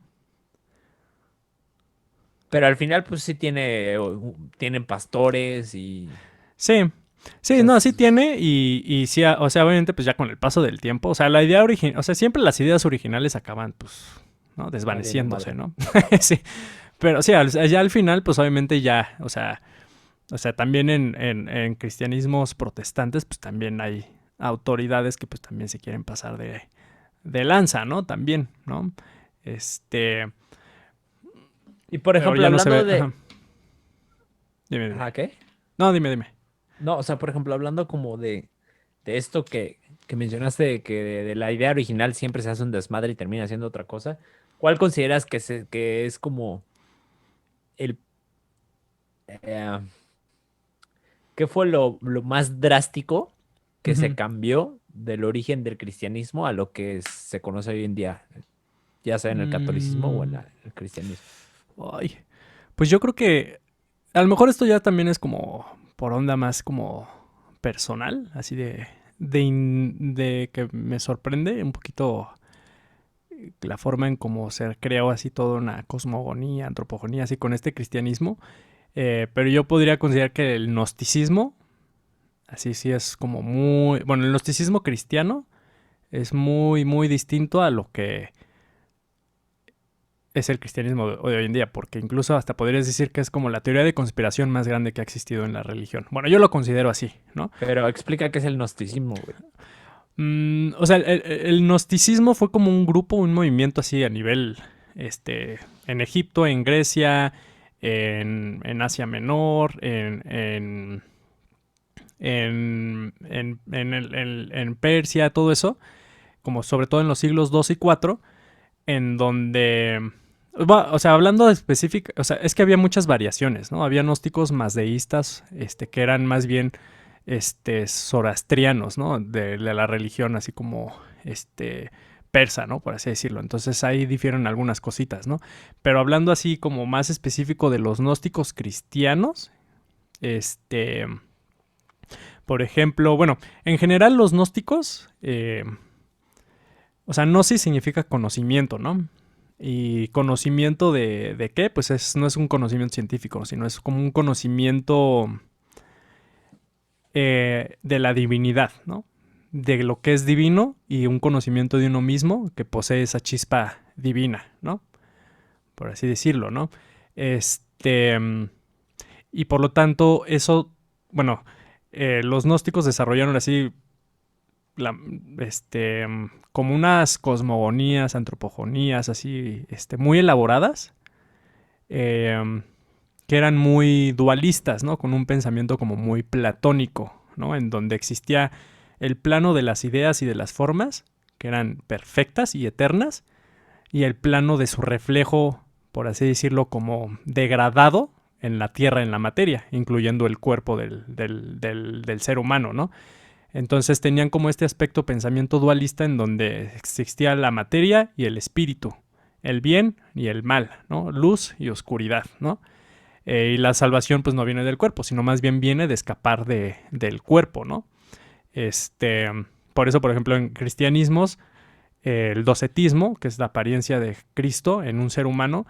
Pero al final, pues sí tienen pastores y... Sí, O sí, sea, no, sí tiene y sí, o sea, obviamente pues ya con el paso del tiempo, o sea, la idea original, o sea, siempre las ideas originales acaban pues, ¿no? valiendo Desvaneciéndose, madre. ¿no? Sí, pero sí, ya al final pues obviamente ya, o sea, también en cristianismos protestantes pues también hay autoridades que pues también se quieren pasar de lanza, ¿no? También, ¿no? Este, Y por pero ejemplo, ya no se hablando ve, de... ajá, dime, dime. Ajá, ¿qué? No, dime. No, o sea, por ejemplo, hablando como de esto que mencionaste, de la idea original siempre se hace un desmadre y termina siendo otra cosa, ¿cuál consideras que es como el... eh, ¿qué fue lo más drástico que se Ujú. cambió del origen del cristianismo a lo que se conoce hoy en día, ya sea en el catolicismo o en Mm, el cristianismo? ay, pues yo creo que a lo mejor esto ya también es como por onda más como personal, así de que me sorprende un poquito la forma en cómo se creó así toda una cosmogonía, antropogonía, así con este cristianismo. Pero yo podría considerar que el gnosticismo, así sí es como muy, bueno, el gnosticismo cristiano es muy, muy distinto a lo que es el cristianismo de hoy en día, porque incluso hasta podrías decir que es como la teoría de conspiración más grande que ha existido en la religión. Bueno, yo lo considero así, ¿no? Pero explica qué es el gnosticismo, güey. O sea, el gnosticismo fue como un grupo, un movimiento así a nivel, en Egipto, en Grecia, en Asia Menor, en Persia, todo eso, como sobre todo en los siglos 2 y 4 en donde, o sea, hablando de específico, o sea, es que había muchas variaciones, ¿no? Había gnósticos mazdeístas, que eran más bien, zoroastrianos, ¿no? De la religión, así como, persa, ¿no? Por así decirlo. Entonces ahí difieren algunas cositas, ¿no? Pero hablando así como más específico de los gnósticos cristianos, este, por ejemplo, bueno, en general los gnósticos, o sea, gnosis significa conocimiento, ¿no? Y conocimiento de qué, pues no es un conocimiento científico, sino es como un conocimiento de la divinidad, ¿no? De lo que es divino y un conocimiento de uno mismo que posee esa chispa divina, ¿no? Por así decirlo, ¿no? Este, y por lo tanto, eso, bueno, los gnósticos desarrollaron así la, como unas cosmogonías, antropogonías así, muy elaboradas, eh, que eran muy dualistas, ¿no? Con un pensamiento como muy platónico, ¿no? En donde existía el plano de las ideas y de las formas, que eran perfectas y eternas, y el plano de su reflejo, por así decirlo, como degradado en la tierra, en la materia, incluyendo el cuerpo del ser humano, ¿no? Entonces tenían como este aspecto pensamiento dualista en donde existía la materia y el espíritu, el bien y el mal, ¿no? Luz y oscuridad, ¿no? Y la salvación pues no viene del cuerpo, sino más bien viene de escapar del cuerpo, ¿no? Por eso, por ejemplo, en cristianismos, el docetismo, que es la apariencia de Cristo en un ser humano,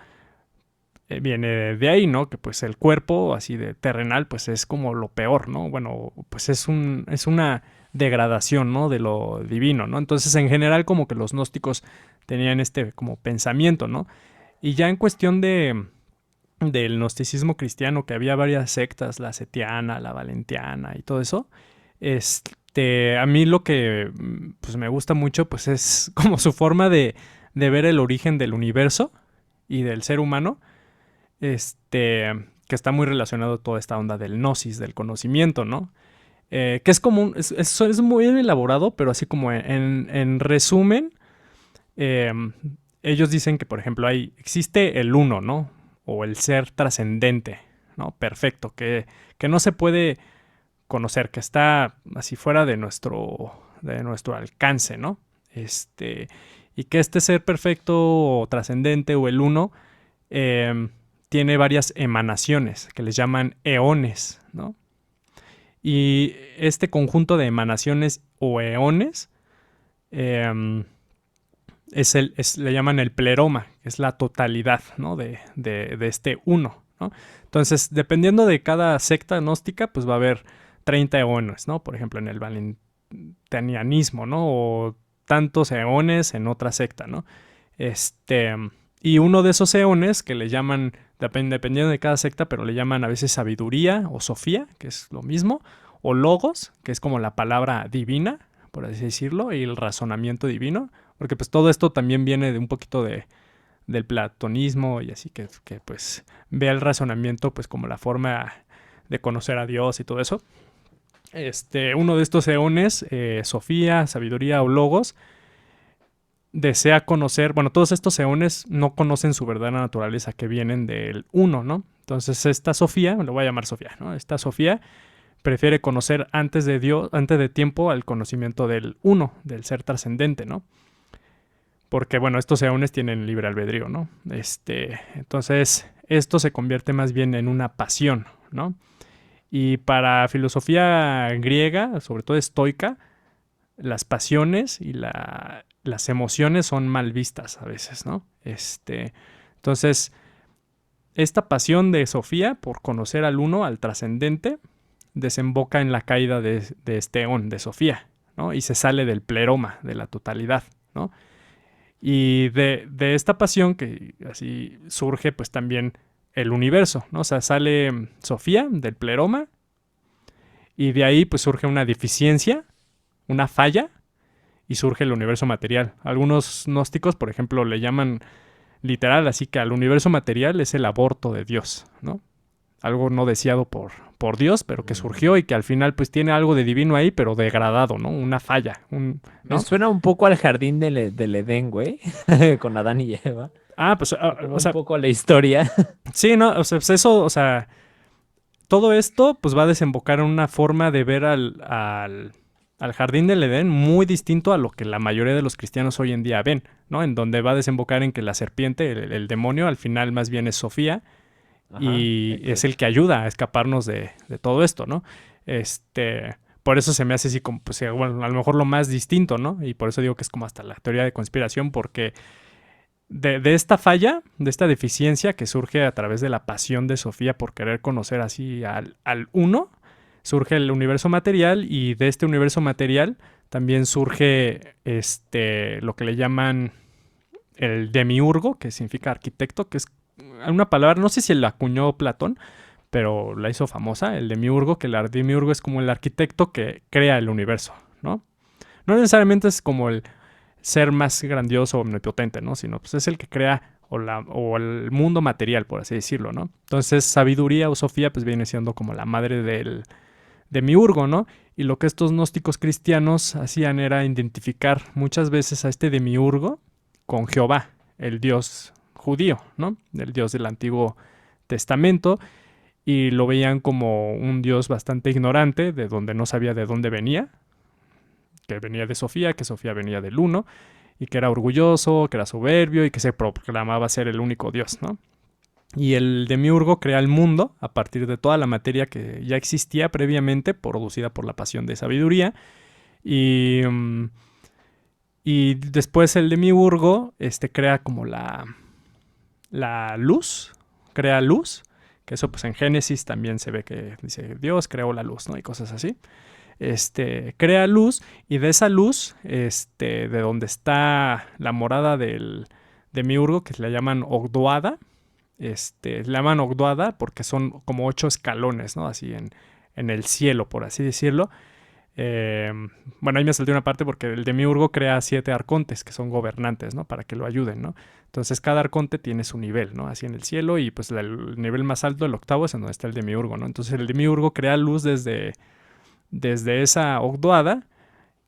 viene de ahí, ¿no? Que pues el cuerpo así de terrenal pues es como lo peor, ¿no? Bueno, pues es una degradación, ¿no? De lo divino, ¿no? Entonces en general como que los gnósticos tenían como pensamiento, ¿no? Y ya en cuestión del gnosticismo cristiano, que había varias sectas, la setiana, la valentiana y todo eso, a mí lo que pues me gusta mucho pues es como su forma de ver el origen del universo y del ser humano, que está muy relacionado a toda esta onda del gnosis, del conocimiento, ¿no? Que es como, es muy elaborado, pero así como en resumen, eh, ellos dicen que, por ejemplo, existe el uno, ¿no? O el ser trascendente, ¿no? Perfecto, que no se puede conocer, que está así fuera de nuestro alcance, ¿no? Y que este ser perfecto o trascendente o el uno tiene varias emanaciones que les llaman eones, ¿no? Y este conjunto de emanaciones o eones le llaman el pleroma, que es la totalidad, ¿no? de este uno, ¿no? Entonces, dependiendo de cada secta gnóstica, pues va a haber 30 eones, ¿no? Por ejemplo, en el valentinianismo, ¿no? O tantos eones en otra secta, ¿no? Y uno de esos eones que le llaman, dependiendo de cada secta, pero le llaman a veces sabiduría o sofía, que es lo mismo, o logos, que es como la palabra divina, por así decirlo, y el razonamiento divino, porque pues todo esto también viene de un poquito del platonismo y así que pues ve el razonamiento pues como la forma de conocer a Dios y todo eso. Uno de estos eones, Sofía, sabiduría o logos, desea conocer, bueno, todos estos eones no conocen su verdadera naturaleza, que vienen del uno, ¿no? Entonces esta Sofía, lo voy a llamar Sofía, ¿no? Esta Sofía prefiere conocer antes de tiempo al conocimiento del uno, del ser trascendente, ¿no? Porque, bueno, estos eones tienen libre albedrío, ¿no? Entonces, esto se convierte más bien en una pasión, ¿no? Y para filosofía griega, sobre todo estoica, las pasiones y las emociones son mal vistas a veces, ¿no? Entonces, esta pasión de Sofía por conocer al uno, al trascendente, desemboca en la caída de este eón, de Sofía, ¿no? Y se sale del pleroma, de la totalidad, ¿no? Y de esta pasión que así surge pues también el universo, ¿no? O sea, sale Sofía del pleroma y de ahí pues surge una deficiencia, una falla y surge el universo material. Algunos gnósticos, por ejemplo, le llaman literal, así que al universo material es el aborto de Dios, ¿no? Algo no deseado por Dios, pero que surgió y que al final pues tiene algo de divino ahí, pero degradado, ¿no? Una falla, ¿no? Me suena un poco al jardín del Edén, güey, con Adán y Eva. Ah, pues, o sea, un poco a la historia. Sí, no, o sea, pues eso, o sea, todo esto pues va a desembocar en una forma de ver al jardín del Edén muy distinto a lo que la mayoría de los cristianos hoy en día ven, ¿no? En donde va a desembocar en que la serpiente, el demonio, al final más bien es Sofía. Ajá, y exacto. Es el que ayuda a escaparnos de todo esto, ¿no? Por eso se me hace así como, pues, bueno, a lo mejor lo más distinto, ¿no? Y por eso digo que es como hasta la teoría de conspiración, porque de esta falla, de esta deficiencia que surge a través de la pasión de Sofía por querer conocer así al uno, surge el universo material, y de este universo material también surge lo que le llaman el demiurgo, que significa arquitecto, que es una palabra, no sé si la acuñó Platón, pero la hizo famosa, el demiurgo, que el demiurgo es como el arquitecto que crea el universo, ¿no? No necesariamente es como el ser más grandioso o omnipotente, ¿no? Sino pues es el que crea o el mundo material, por así decirlo, ¿no? Entonces, sabiduría o Sofía pues viene siendo como la madre del demiurgo, ¿no? Y lo que estos gnósticos cristianos hacían era identificar muchas veces a este demiurgo con Jehová, el dios judío, ¿no? El dios del Antiguo Testamento, y lo veían como un dios bastante ignorante, de donde no sabía de dónde venía, que venía de Sofía, que Sofía venía del uno, y que era orgulloso, que era soberbio y que se proclamaba ser el único dios, ¿no? Y el demiurgo crea el mundo a partir de toda la materia que ya existía previamente, producida por la pasión de sabiduría. Y, y después el demiurgo crea como la luz, crea luz, que eso pues en Génesis también se ve que dice Dios creó la luz, ¿no? Y cosas así. Crea luz, y de esa luz, de donde está la morada del demiurgo, que le llaman Ogdoada, le llaman Ogdoada porque son como 8 escalones, ¿no? Así en el cielo, por así decirlo. Bueno, ahí me salté una parte porque el demiurgo crea 7 arcontes que son gobernantes, ¿no? Para que lo ayuden, ¿no? Entonces cada arconte tiene su nivel, ¿no? Así en el cielo, y pues el nivel más alto, el octavo, es en donde está el demiurgo, ¿no? Entonces el demiurgo crea luz desde esa Ogdoada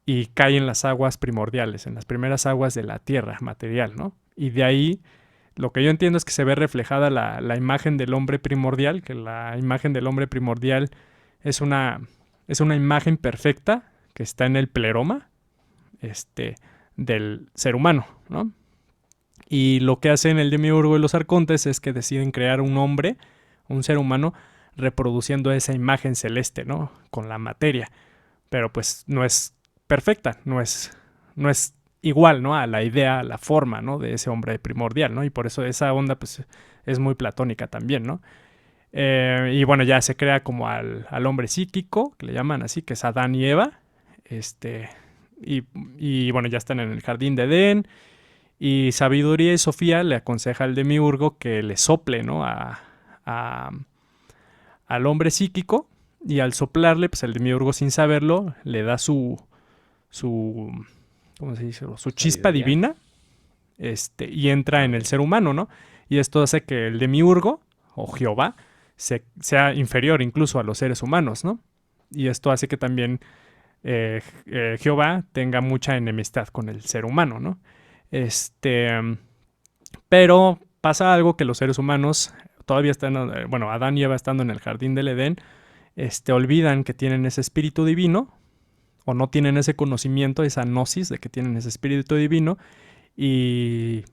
y cae en las aguas primordiales, en las primeras aguas de la tierra material, ¿no? Y de ahí, lo que yo entiendo es que se ve reflejada la imagen del hombre primordial, que la imagen del hombre primordial es una imagen perfecta que está en el pleroma del ser humano, ¿no? Y lo que hacen el demiurgo y los arcontes es que deciden crear un hombre, un ser humano, reproduciendo esa imagen celeste, ¿no? Con la materia. Pero pues no es perfecta, no es igual, ¿no? A la idea, a la forma, ¿no? De ese hombre primordial, ¿no? Y por eso esa onda pues es muy platónica también, ¿no? Y bueno, ya se crea como al hombre psíquico, que le llaman así, que es Adán y Eva. Y bueno, ya están en el jardín de Edén. Y Sabiduría y Sofía le aconseja al demiurgo que le sople, ¿no? Al hombre psíquico, y al soplarle, pues el demiurgo, sin saberlo, le da su ¿cómo se dice? Su chispa Sabiduría. divina, y entra en el ser humano, ¿no? Y esto hace que el demiurgo, o Jehová, sea inferior incluso a los seres humanos, ¿no? Y esto hace que también Jehová tenga mucha enemistad con el ser humano, ¿no? Pero pasa algo que los seres humanos todavía están, bueno, Adán y Eva estando en el jardín del Edén, olvidan que tienen ese espíritu divino, o no tienen ese conocimiento, esa gnosis de que tienen ese espíritu divino, y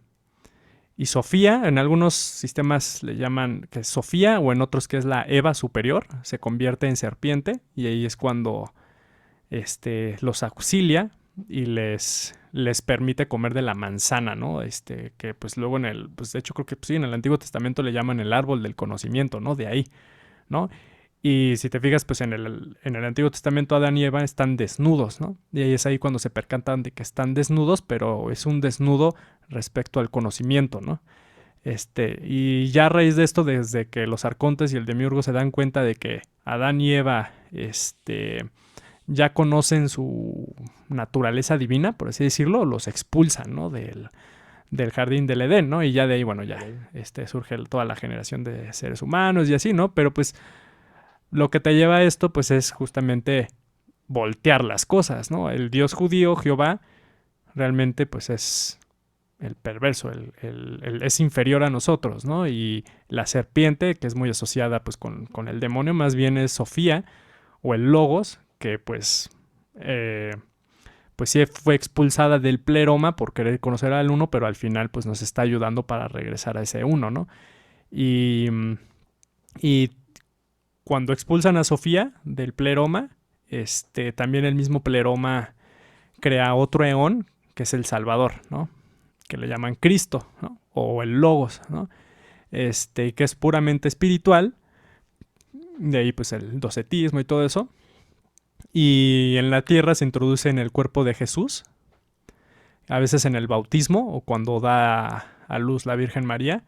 Sofía, en algunos sistemas le llaman que es Sofía, o en otros que es la Eva superior, se convierte en serpiente, y ahí es cuando los auxilia y les permite comer de la manzana, ¿no? Que pues luego pues de hecho creo que pues, sí, en el Antiguo Testamento le llaman el árbol del conocimiento, ¿no? De ahí, ¿no? Y si te fijas, pues en el Antiguo Testamento Adán y Eva están desnudos, ¿no? Y ahí es ahí cuando se percatan de que están desnudos, pero es un desnudo respecto al conocimiento, ¿no? Y ya a raíz de esto, desde que los arcontes y el demiurgo se dan cuenta de que Adán y Eva, ya conocen su naturaleza divina, por así decirlo, los expulsan, ¿no? Del jardín del Edén, ¿no? Y ya de ahí, bueno, ya surge toda la generación de seres humanos y así, ¿no? Pero pues lo que te lleva a esto, pues es justamente voltear las cosas, ¿no? El Dios judío, Jehová, realmente pues es el perverso, es inferior a nosotros, ¿no? Y la serpiente, que es muy asociada pues con el demonio, más bien es Sofía, o el Logos, que pues sí fue expulsada del pleroma por querer conocer al uno, pero al final pues nos está ayudando para regresar a ese uno, ¿no? Y cuando expulsan a Sofía del pleroma, también el mismo pleroma crea otro eón, que es el Salvador, ¿no? que le llaman Cristo, ¿no? O el Logos, ¿no? Que es puramente espiritual, de ahí pues el docetismo y todo eso. Y en la tierra se introduce en el cuerpo de Jesús, a veces en el bautismo o cuando da a luz la Virgen María.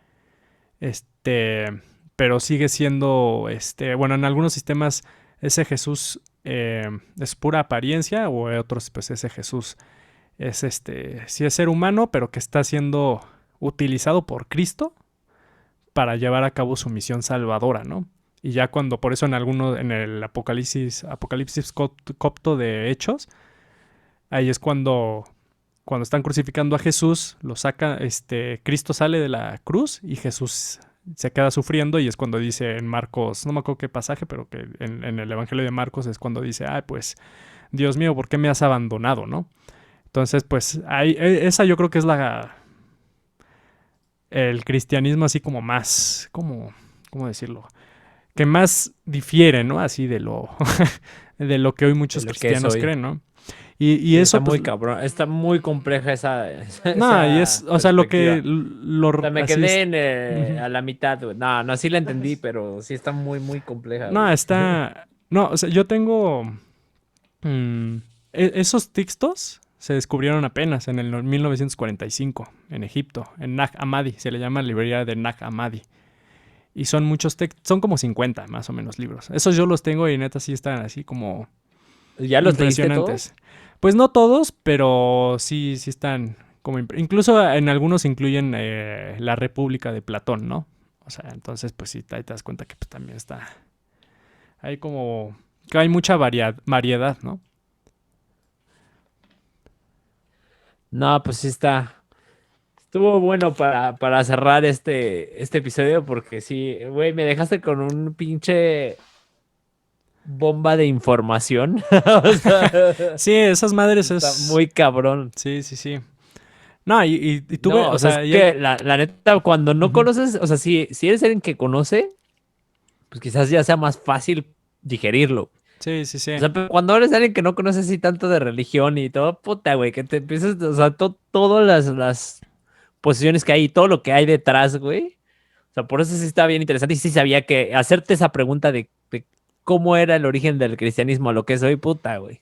Pero sigue siendo, bueno, en algunos sistemas ese Jesús es pura apariencia, o en otros pues ese Jesús es sí es ser humano, pero que está siendo utilizado por Cristo para llevar a cabo su misión salvadora, ¿no? Y ya cuando, por eso en el Apocalipsis copto de Hechos, ahí es cuando están crucificando a Jesús, lo saca, Cristo sale de la cruz y Jesús se queda sufriendo, y es cuando dice en Marcos, no me acuerdo qué pasaje, pero que en el Evangelio de Marcos es cuando dice, pues, Dios mío, ¿por qué me has abandonado, no? Entonces, pues, esa yo creo que es el cristianismo así como más, ¿cómo decirlo? Que más difiere, ¿no? Así de lo de lo que hoy muchos cristianos creen, ¿no? Y sí, eso, está pues, muy cabrón, está muy compleja esa no, y es, o sea, lo que o sea, me quedé uh-huh. a la mitad, güey. No, sí la entendí, pero sí está muy, muy compleja, No, güey. no, o sea, yo tengo esos textos se descubrieron apenas en el 1945 en Egipto, en Nag Hammadi, se le llama librería de Nag Hammadi. Y son muchos textos, son como 50 más o menos libros. Esos yo los tengo y neta sí están así como ¿Ya los leíste impresionantes. todos? Pues no todos, pero sí están como... Incluso en algunos incluyen la República de Platón, ¿no? O sea, entonces pues sí, ahí te das cuenta que pues, también está... Hay como... que hay mucha variedad, ¿no? No, pues sí está. Estuvo bueno para cerrar este episodio porque sí, güey, me dejaste con un pinche bomba de información. O sea, Sí, esas madres está es... muy cabrón. Sí. No, y tuve, No, o o sea, es sea, y hay... que la neta, cuando no Ujú. conoces, o sea, si eres alguien que conoce, pues quizás ya sea más fácil digerirlo. Sí. O sea, pero cuando eres alguien que no conoce así tanto de religión y todo, puta, güey, que te empiezas, o sea, todas las posiciones que hay y todo lo que hay detrás, güey. O sea, por eso sí está bien interesante y sí sabía que hacerte esa pregunta de cómo era el origen del cristianismo a lo que es hoy, puta, güey.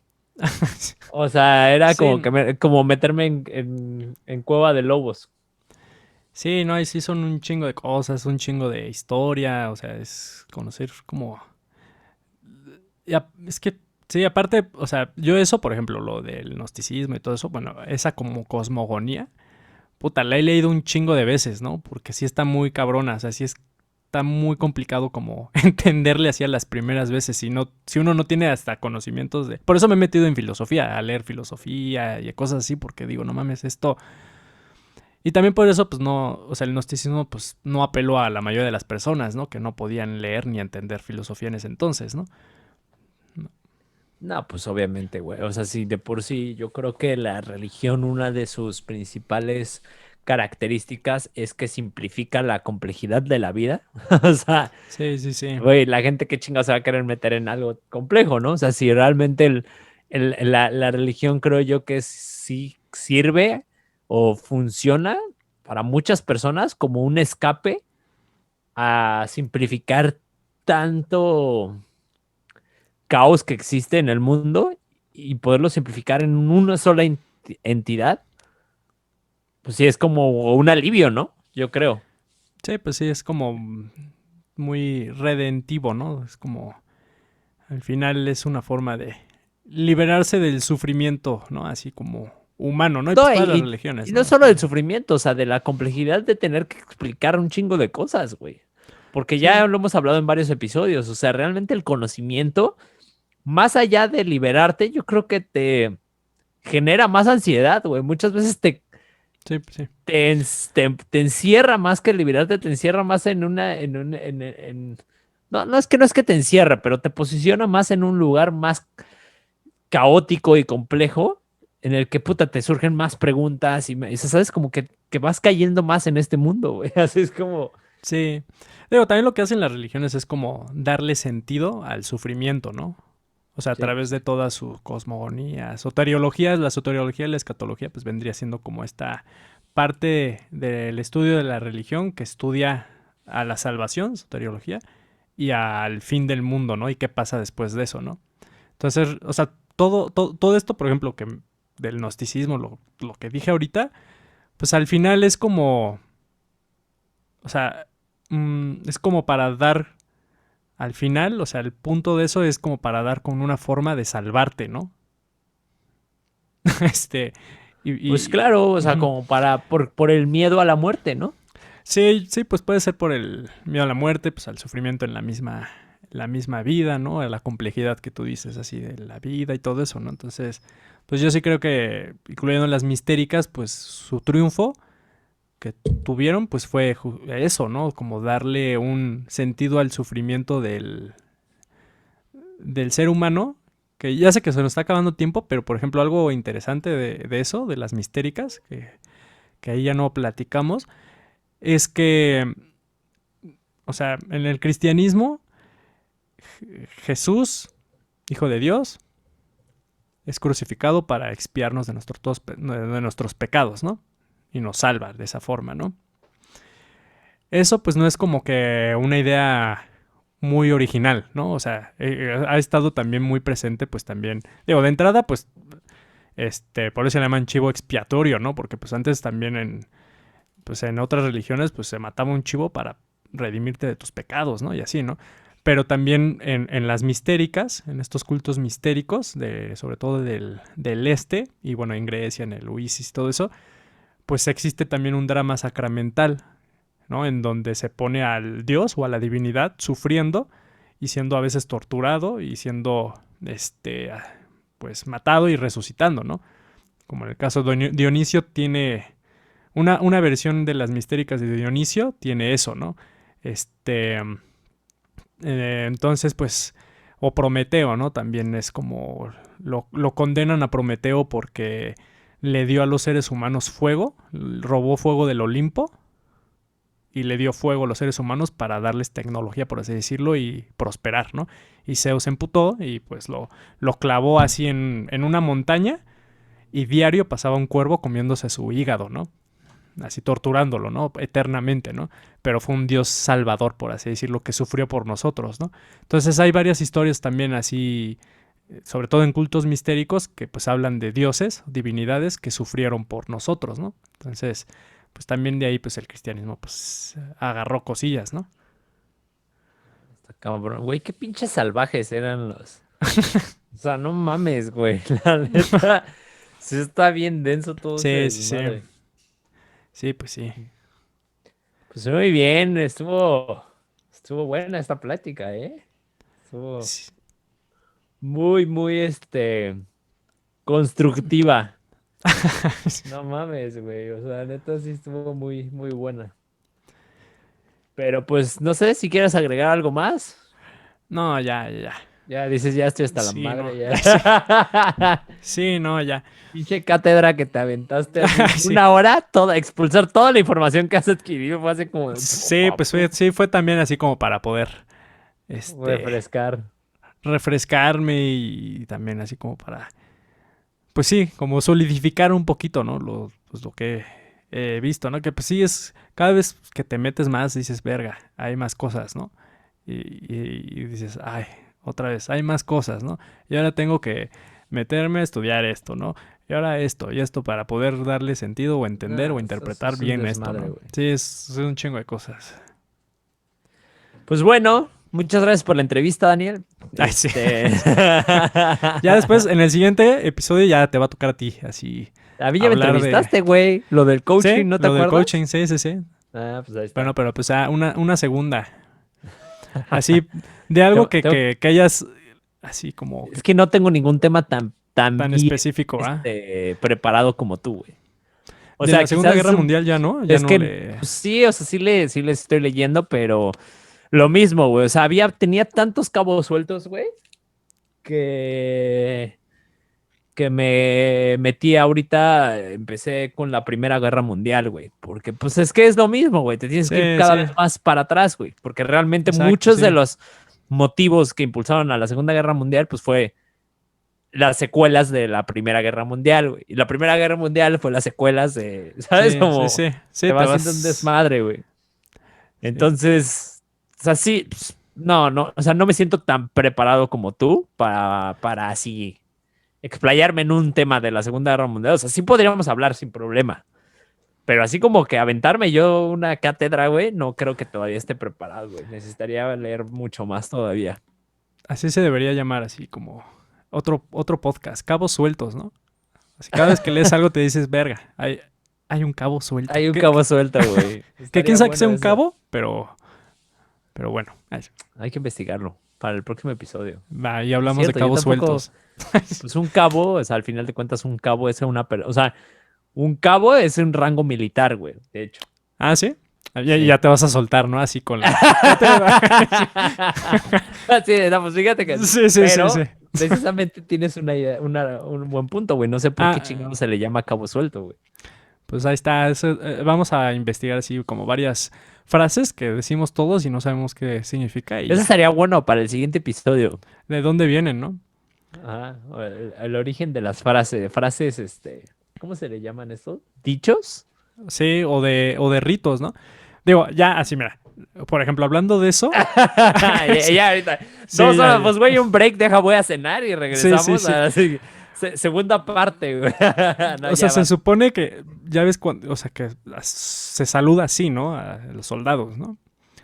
O sea, era como Sí, que como meterme en cueva de lobos. sí, no, y sí son un chingo de cosas, un chingo de historia, o sea, es conocer como... es que, sí, aparte, o sea, yo eso, por ejemplo, lo del gnosticismo y todo eso, bueno, esa como cosmogonía, puta, la he leído un chingo de veces, ¿no? Porque sí está muy cabrona, o sea, está muy complicado como entenderle así a las primeras veces, si uno no tiene hasta conocimientos de... Por eso me he metido en filosofía, a leer filosofía y cosas así, porque digo, no mames, esto... Y también por eso, pues no, o sea, el gnosticismo, pues no apeló a la mayoría de las personas, ¿no? Que no podían leer ni entender filosofía en ese entonces, ¿no? No, pues obviamente, güey. O sea, sí, de por sí, yo creo que la religión, una de sus principales características es que simplifica la complejidad de la vida. O sea, Sí. güey, la gente que chinga se va a querer meter en algo complejo, ¿no? O sea, si realmente la religión creo yo que sí sirve o funciona para muchas personas como un escape a simplificar tanto caos que existe en el mundo y poderlo simplificar en una sola entidad, pues sí es como un alivio, ¿no? Yo creo. Sí, pues sí, es como muy redentivo, ¿no? Es como, al final es una forma de liberarse del sufrimiento, ¿no? Así como humano, ¿no? Y pues No, todas las y religiones, no ¿no? solo del Son... sufrimiento, o sea, de la complejidad de tener que explicar un chingo de cosas, güey. Porque ya Sí, lo hemos hablado en varios episodios, o sea, realmente el conocimiento, más allá de liberarte, yo creo que te genera más ansiedad, güey. Muchas veces sí. te encierra más que liberarte, te encierra más en una, no, no es que te encierre, pero te posiciona más en un lugar más caótico y complejo, en el que puta te surgen más preguntas y sabes como que vas cayendo más en este mundo, güey. Así es como, Sí. Digo, también lo que hacen las religiones es como darle sentido al sufrimiento, ¿no? O sea, a sí, través pues de sí. toda su cosmogonía, soteriología, la soteriología y la escatología, pues vendría siendo como esta parte del estudio de la religión que estudia a la salvación, soteriología, y al fin del mundo, ¿no? Y qué pasa después de eso, ¿no? Entonces, o sea, todo esto, por ejemplo, que del gnosticismo, lo que dije ahorita, pues al final es como, o sea, es como para dar, al final, o sea, el punto de eso es como para dar con una forma de salvarte, ¿no? este, Pues claro, o sea, como por el miedo a la muerte, ¿no? Sí, sí, pues puede ser por el miedo a la muerte, pues al sufrimiento en la misma vida, ¿no? A la complejidad que tú dices así de la vida y todo eso, ¿no? Entonces, pues yo sí creo que, incluyendo las mistéricas, pues su triunfo que tuvieron, pues fue eso, ¿no? Como darle un sentido al sufrimiento del ser humano, que ya sé que se nos está acabando tiempo, pero por ejemplo algo interesante de eso, de las mistéricas, que ahí ya no platicamos, es que, o sea, en el cristianismo, Jesús, Hijo de Dios, es crucificado para expiarnos de nuestros pecados, ¿no? Y nos salva de esa forma, ¿no? Eso pues no es como que una idea muy original, ¿no? O sea, ha estado también muy presente, pues también, digo, de entrada, pues, por eso se llaman chivo expiatorio, ¿no? Porque pues antes también en otras religiones, pues se mataba un chivo para redimirte de tus pecados, ¿no? Y así, ¿no? Pero también en las mistéricas, en estos cultos mistéricos, sobre todo del este, y bueno, en Grecia, en el Uisis y todo eso, pues existe también un drama sacramental, ¿no? En donde se pone al dios o a la divinidad sufriendo y siendo a veces torturado y siendo, pues matado y resucitando, ¿no? Como en el caso de Dionisio tiene una versión de las mistéricas de Dionisio, tiene eso, ¿no? Entonces, pues, o Prometeo, ¿no? También es como, lo condenan a Prometeo porque le dio a los seres humanos fuego, robó fuego del Olimpo y le dio fuego a los seres humanos para darles tecnología, por así decirlo, y prosperar, ¿no? Y Zeus se emputó y pues lo clavó así en una montaña y diario pasaba un cuervo comiéndose su hígado, ¿no? Así torturándolo, ¿no? Eternamente, ¿no? Pero fue un Dios salvador, por así decirlo, que sufrió por nosotros, ¿no? Entonces hay varias historias también así, sobre todo en cultos mistéricos, que pues hablan de dioses, divinidades que sufrieron por nosotros, ¿no? Entonces, pues también de ahí pues el cristianismo pues agarró cosillas, ¿no? Está cabrón, güey, qué pinches salvajes eran los. O sea, no mames, güey. La neta, sí está bien denso todo ese Sí, sí, sí. desmadre. Sí, pues sí. Pues muy bien, estuvo buena esta plática, ¿eh? Estuvo Sí. muy, muy, constructiva. No mames, güey. O sea, neta sí estuvo muy, muy buena. Pero pues no sé si quieres agregar algo más. No, ya, ya, ya. Ya dices, ya estoy hasta la Sí, no. madre, ya. Sí, sí, no, ya. Pinche cátedra que te aventaste así Sí. una hora, expulsar toda la información que has adquirido fue hace como Sí, pues fue también así como para poder, refrescar. refrescarme y también así como para, pues sí, como solidificar un poquito, ¿no? Pues lo que he visto, ¿no? Que pues sí es, cada vez que te metes más dices, verga, hay más cosas, ¿no? Y dices, ay, otra vez, hay más cosas, ¿no? Y ahora tengo que meterme a estudiar esto, ¿no? Y ahora esto y esto para poder darle sentido o entender o interpretar Es un bien esto, desmadre, ¿no? güey. Sí, es un chingo de cosas. Pues bueno, muchas gracias por la entrevista, Daniel. Ay, sí. Ya después, en el siguiente episodio, ya te va a tocar a ti, así. A mí ya me Hablar de- entrevistaste, güey. Lo del coaching, Sí, ¿no te lo del acuerdas? coaching, sí, sí, sí. Ah, pues ahí está. Bueno, pero pues una segunda. Así, de algo que hayas, así como Es que no tengo ningún tema tan tan bien, específico, ¿ah? preparado como tú, güey. O De sea, la Segunda quizás Guerra Mundial ya no, ya es no que le... pues sí, o sea, sí les estoy leyendo, pero lo mismo, güey. O sea, tenía tantos cabos sueltos, güey, que me metí ahorita, empecé con la Primera Guerra Mundial, güey, porque pues es que es lo mismo, güey, te tienes que ir Sí, cada sí, vez más para atrás, güey, porque realmente exacto, muchos de sí. los motivos que impulsaron a la Segunda Guerra Mundial, pues fue las secuelas de la Primera Guerra Mundial, güey. Y la Primera Guerra Mundial fue las secuelas de, ¿sabes? Sí, Como sí, sí. Sí, te va te haciendo un vas. desmadre, güey. Sí. Entonces, o sea, sí, pues, no, o sea, no me siento tan preparado como tú para así explayarme en un tema de la Segunda Guerra Mundial. O sea, sí podríamos hablar sin problema. Pero así como que aventarme yo una cátedra, güey, no creo que todavía esté preparado, güey. Necesitaría leer mucho más todavía. Así se debería llamar, así como otro podcast, cabos sueltos, ¿no? Así cada vez que lees algo te dices, verga, hay un cabo suelto. Hay un cabo suelto, güey. Que quién Estaría sabe que sea bueno un eso. cabo, pero bueno, Hay que investigarlo para el próximo episodio. ahí Es hablamos de cierto, yo cabos tampoco, sueltos. pues un cabo, o sea, al final de cuentas un cabo es una, o sea, un cabo es un rango militar, güey, de hecho. Ah, ¿sí? Ya, Sí. ya te vas a soltar, ¿no? Así con la... Sí, no, pues fíjate que, Sí, sí, sí, sí. pero precisamente tienes una idea, un buen punto, güey. No sé por qué Ah, chingado se le llama cabo suelto, güey. pues ahí está. Vamos a investigar así como varias frases que decimos todos y no sabemos qué significa y Eso ya. estaría bueno para el siguiente episodio. ¿De dónde vienen, no? Ajá, o el origen de las frases, ¿cómo se le llaman estos? ¿Dichos? Sí, o de ritos, ¿no? Digo, ya así, mira. Por ejemplo, hablando de eso. Sí, Ya, ahorita. sí, 2 horas, ya. pues, güey, un break, deja, voy a cenar y Sí, sí, regresamos sí. a la segunda parte, güey. No, O sea, ya se va. supone que, ya ves, cuando, o sea, que se saluda así, ¿no? A los soldados, ¿no?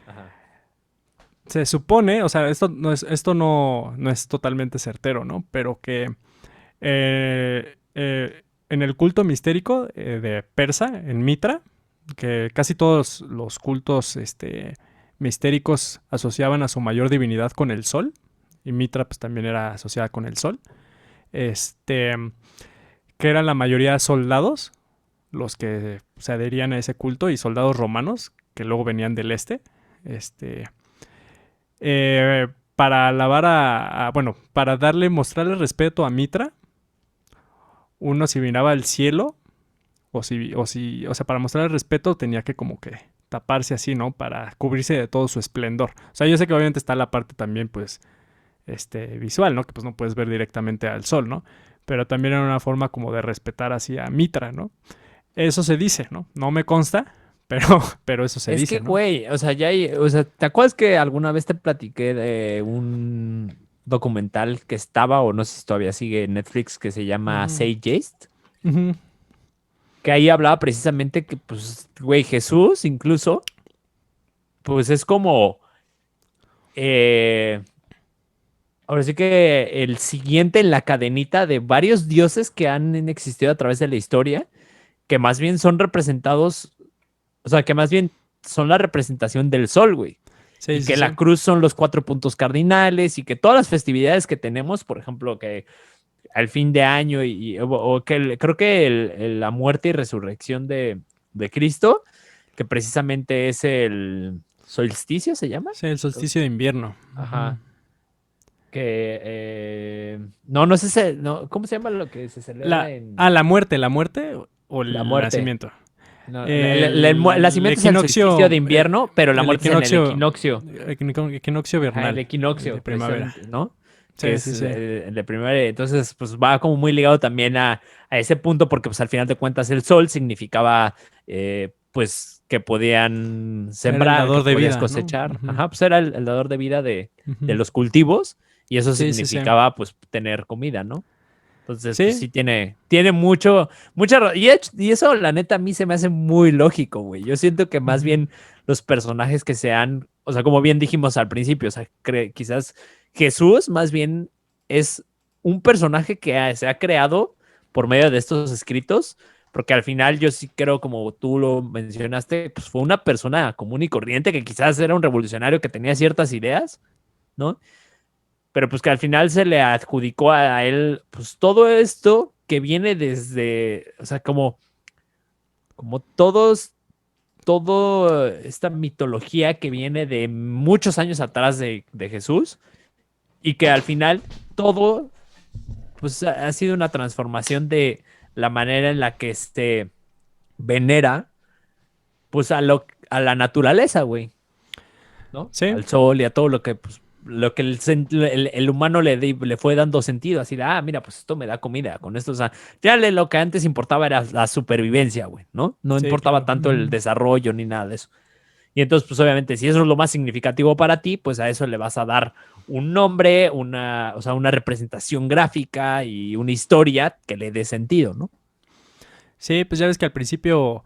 Ajá. Se supone, o sea, esto no es totalmente certero, ¿no? Pero que en el culto mistérico de Persa, en Mitra, que casi todos los cultos mistéricos asociaban a su mayor divinidad con el sol, y Mitra pues también era asociada con el sol, este, que eran la mayoría soldados, los que se adherían a ese culto, y soldados romanos, que luego venían del este, este, para alabar bueno, para mostrarle respeto a Mitra, uno si miraba al cielo, o sea, para mostrar el respeto tenía que como que taparse así, ¿no? Para cubrirse de todo su esplendor. O sea, yo sé que obviamente está la parte también, pues, visual, ¿no? Que pues no puedes ver directamente al sol, ¿no? Pero también era una forma como de respetar así a Mitra, ¿no? Eso se dice, ¿no? No me consta, pero eso se Es dice, que, ¿no? güey, o sea, o sea, ¿te acuerdas que alguna vez te platiqué de un documental que estaba, o no sé si todavía sigue en Netflix, que se llama Mm, Say Jest? ujú. Que ahí hablaba precisamente que, pues, güey, Jesús incluso, pues es como, eh, ahora sí que el siguiente en la cadenita de varios dioses que han existido a través de la historia, que más bien son representados, o sea, que más bien son la representación del sol, güey. Sí, Y sí, que la sí. cruz son los 4 puntos cardinales y que todas las festividades que tenemos, por ejemplo, que al fin de año o que creo que la muerte y resurrección de Cristo, que precisamente es el solsticio, ¿se llama? Sí, el solsticio de invierno. Ujú. Ajá. Que no sé, no, ¿cómo se llama lo que se celebra en La muerte o la el muerte? nacimiento. No, el El nacimiento es el solsticio de equinoccio, invierno, pero la el muerte es en el equinoccio, equinoccio. equinoccio Ajá, el vernal, el de equinoccio, primavera. precisamente, ¿no? Que Sí, es sí, sí. el de primavera. Entonces, pues va como muy ligado también a ese punto, porque pues al final de cuentas el sol significaba, pues, que podían Era el sembrar, que dador de podías vida, ¿no? cosechar. Ujú, Ajá, pues era el dador de vida de ujú. los cultivos, y eso Sí, sí, sí. significaba, pues, tener comida, ¿no? Entonces, pues Sí. sí tiene y eso, la neta, a mí se me hace muy lógico, güey. Yo siento que más Ujú. bien los personajes que sean, o sea, como bien dijimos al principio, o sea, quizás Jesús más bien es un personaje que se ha creado por medio de estos escritos, porque al final yo sí creo, como tú lo mencionaste, pues fue una persona común y corriente que quizás era un revolucionario que tenía ciertas ideas, ¿no? Pero pues que al final se le adjudicó a él, pues todo esto que viene desde, o sea, como todo esta mitología que viene de muchos años atrás de Jesús, y que al final todo, pues ha sido una transformación de la manera en la que venera, pues a la naturaleza, güey, ¿no? Sí. Al sol y a todo lo que, pues, lo que el humano le fue dando sentido, así de, mira, pues esto me da comida, con esto, o sea, ya lo que antes importaba era la supervivencia, güey, ¿no? No Sí, importaba claro. tanto el desarrollo ni nada de eso. Y entonces, pues obviamente, si eso es lo más significativo para ti, pues a eso le vas a dar un nombre, o sea, una representación gráfica y una historia que le dé sentido, ¿no? Sí, pues ya ves que al principio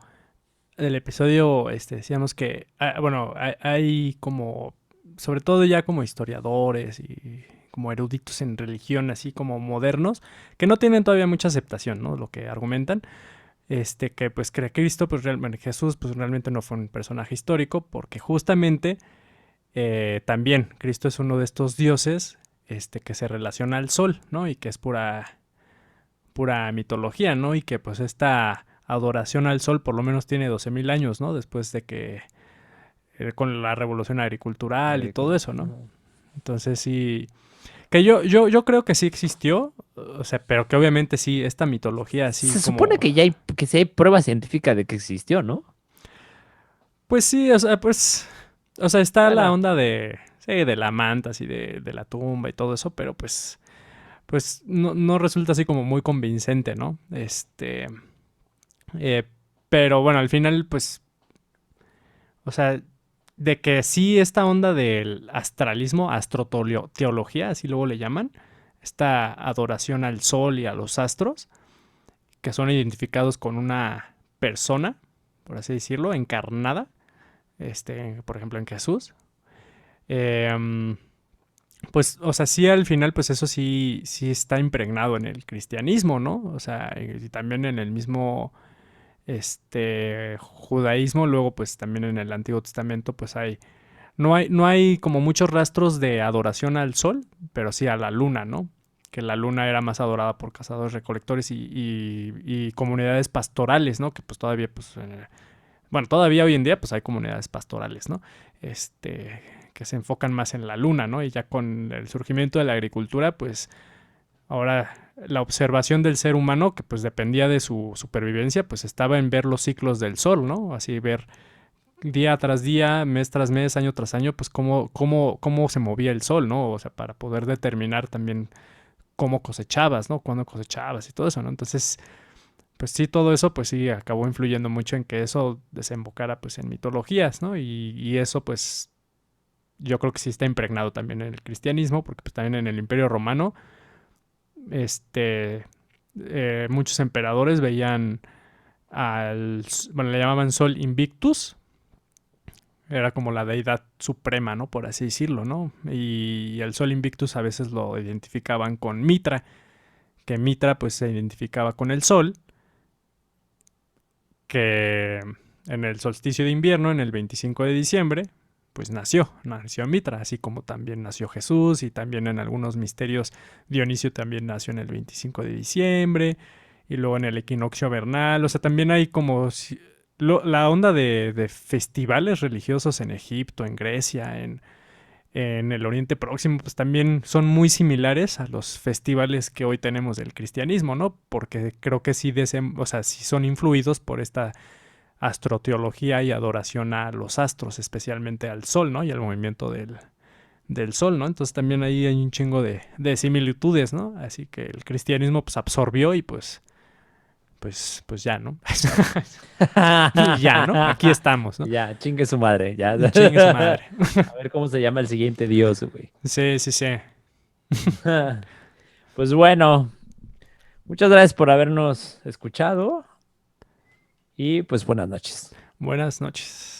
del episodio decíamos que, bueno, hay como, sobre todo ya como historiadores y como eruditos en religión, así como modernos, que no tienen todavía mucha aceptación, ¿no? Lo que argumentan, que pues que Cristo, pues realmente Jesús, pues realmente no fue un personaje histórico, porque justamente también Cristo es uno de estos dioses, que se relaciona al sol, ¿no? Y que es pura mitología, ¿no? Y que pues esta adoración al sol por lo menos tiene 12.000 años, ¿no? Después de que con la revolución agricultural y todo eso, ¿no? Entonces sí, que yo creo que sí existió, o sea, pero que obviamente sí, esta mitología así Se supone como... que que sí hay prueba científica de que existió, ¿no? Pues sí, o sea, pues... O sea, está la Bueno, onda de... Sí, de la manta, así de la tumba y todo eso, pero pues no resulta así como muy convincente, ¿no? Eh, pero bueno, al final, pues, o sea, de que sí esta onda del astralismo, astroteología, así luego le llaman, esta adoración al sol y a los astros, que son identificados con una persona, por así decirlo, encarnada, por ejemplo en Jesús. Eh, pues, o sea, sí al final, pues eso sí está impregnado en el cristianismo, ¿no? O sea, y también en el mismo judaísmo, luego pues también en el Antiguo Testamento pues no hay como muchos rastros de adoración al sol, pero sí a la luna, ¿no? Que la luna era más adorada por cazadores recolectores y comunidades pastorales, ¿no? Que pues todavía pues bueno, todavía hoy en día pues hay comunidades pastorales, ¿no? Que se enfocan más en la luna, ¿no? Y ya con el surgimiento de la agricultura pues ahora, la observación del ser humano, que pues dependía de su supervivencia, pues estaba en ver los ciclos del sol, ¿no? Así ver día tras día, mes tras mes, año tras año, pues cómo se movía el sol, ¿no? O sea, para poder determinar también cómo cosechabas, ¿no? Cuándo cosechabas y todo eso, ¿no? Entonces, pues sí, todo eso, pues sí, acabó influyendo mucho en que eso desembocara, pues, en mitologías, ¿no? Y eso, pues, yo creo que sí está impregnado también en el cristianismo, porque pues también en el Imperio Romano, este, muchos emperadores veían bueno, le llamaban Sol Invictus, era como la deidad suprema, ¿no? Por así decirlo, ¿no? Y el Sol Invictus a veces lo identificaban con Mitra, que Mitra pues se identificaba con el Sol, que en el solsticio de invierno, en el 25 de diciembre, pues nació Mitra, así como también nació Jesús y también en algunos misterios Dionisio también nació en el 25 de diciembre y luego en el equinoccio vernal, o sea, también hay como la onda de festivales religiosos en Egipto, en Grecia, en el Oriente Próximo, pues también son muy similares a los festivales que hoy tenemos del cristianismo, ¿no? Porque creo que sí, o sea, sí son influidos por esta astroteología y adoración a los astros, especialmente al sol, ¿no? Y al movimiento del sol, ¿no? Entonces también ahí hay un chingo de similitudes, ¿no? Así que el cristianismo pues absorbió y pues ya, ¿no? Y ya, ¿no? Aquí estamos, ¿no? Ya, chingue su madre, ya. Chingue su madre. A ver cómo se llama el siguiente dios, güey. Sí, sí, sí. Pues bueno, muchas gracias por habernos escuchado y pues buenas noches. Buenas noches.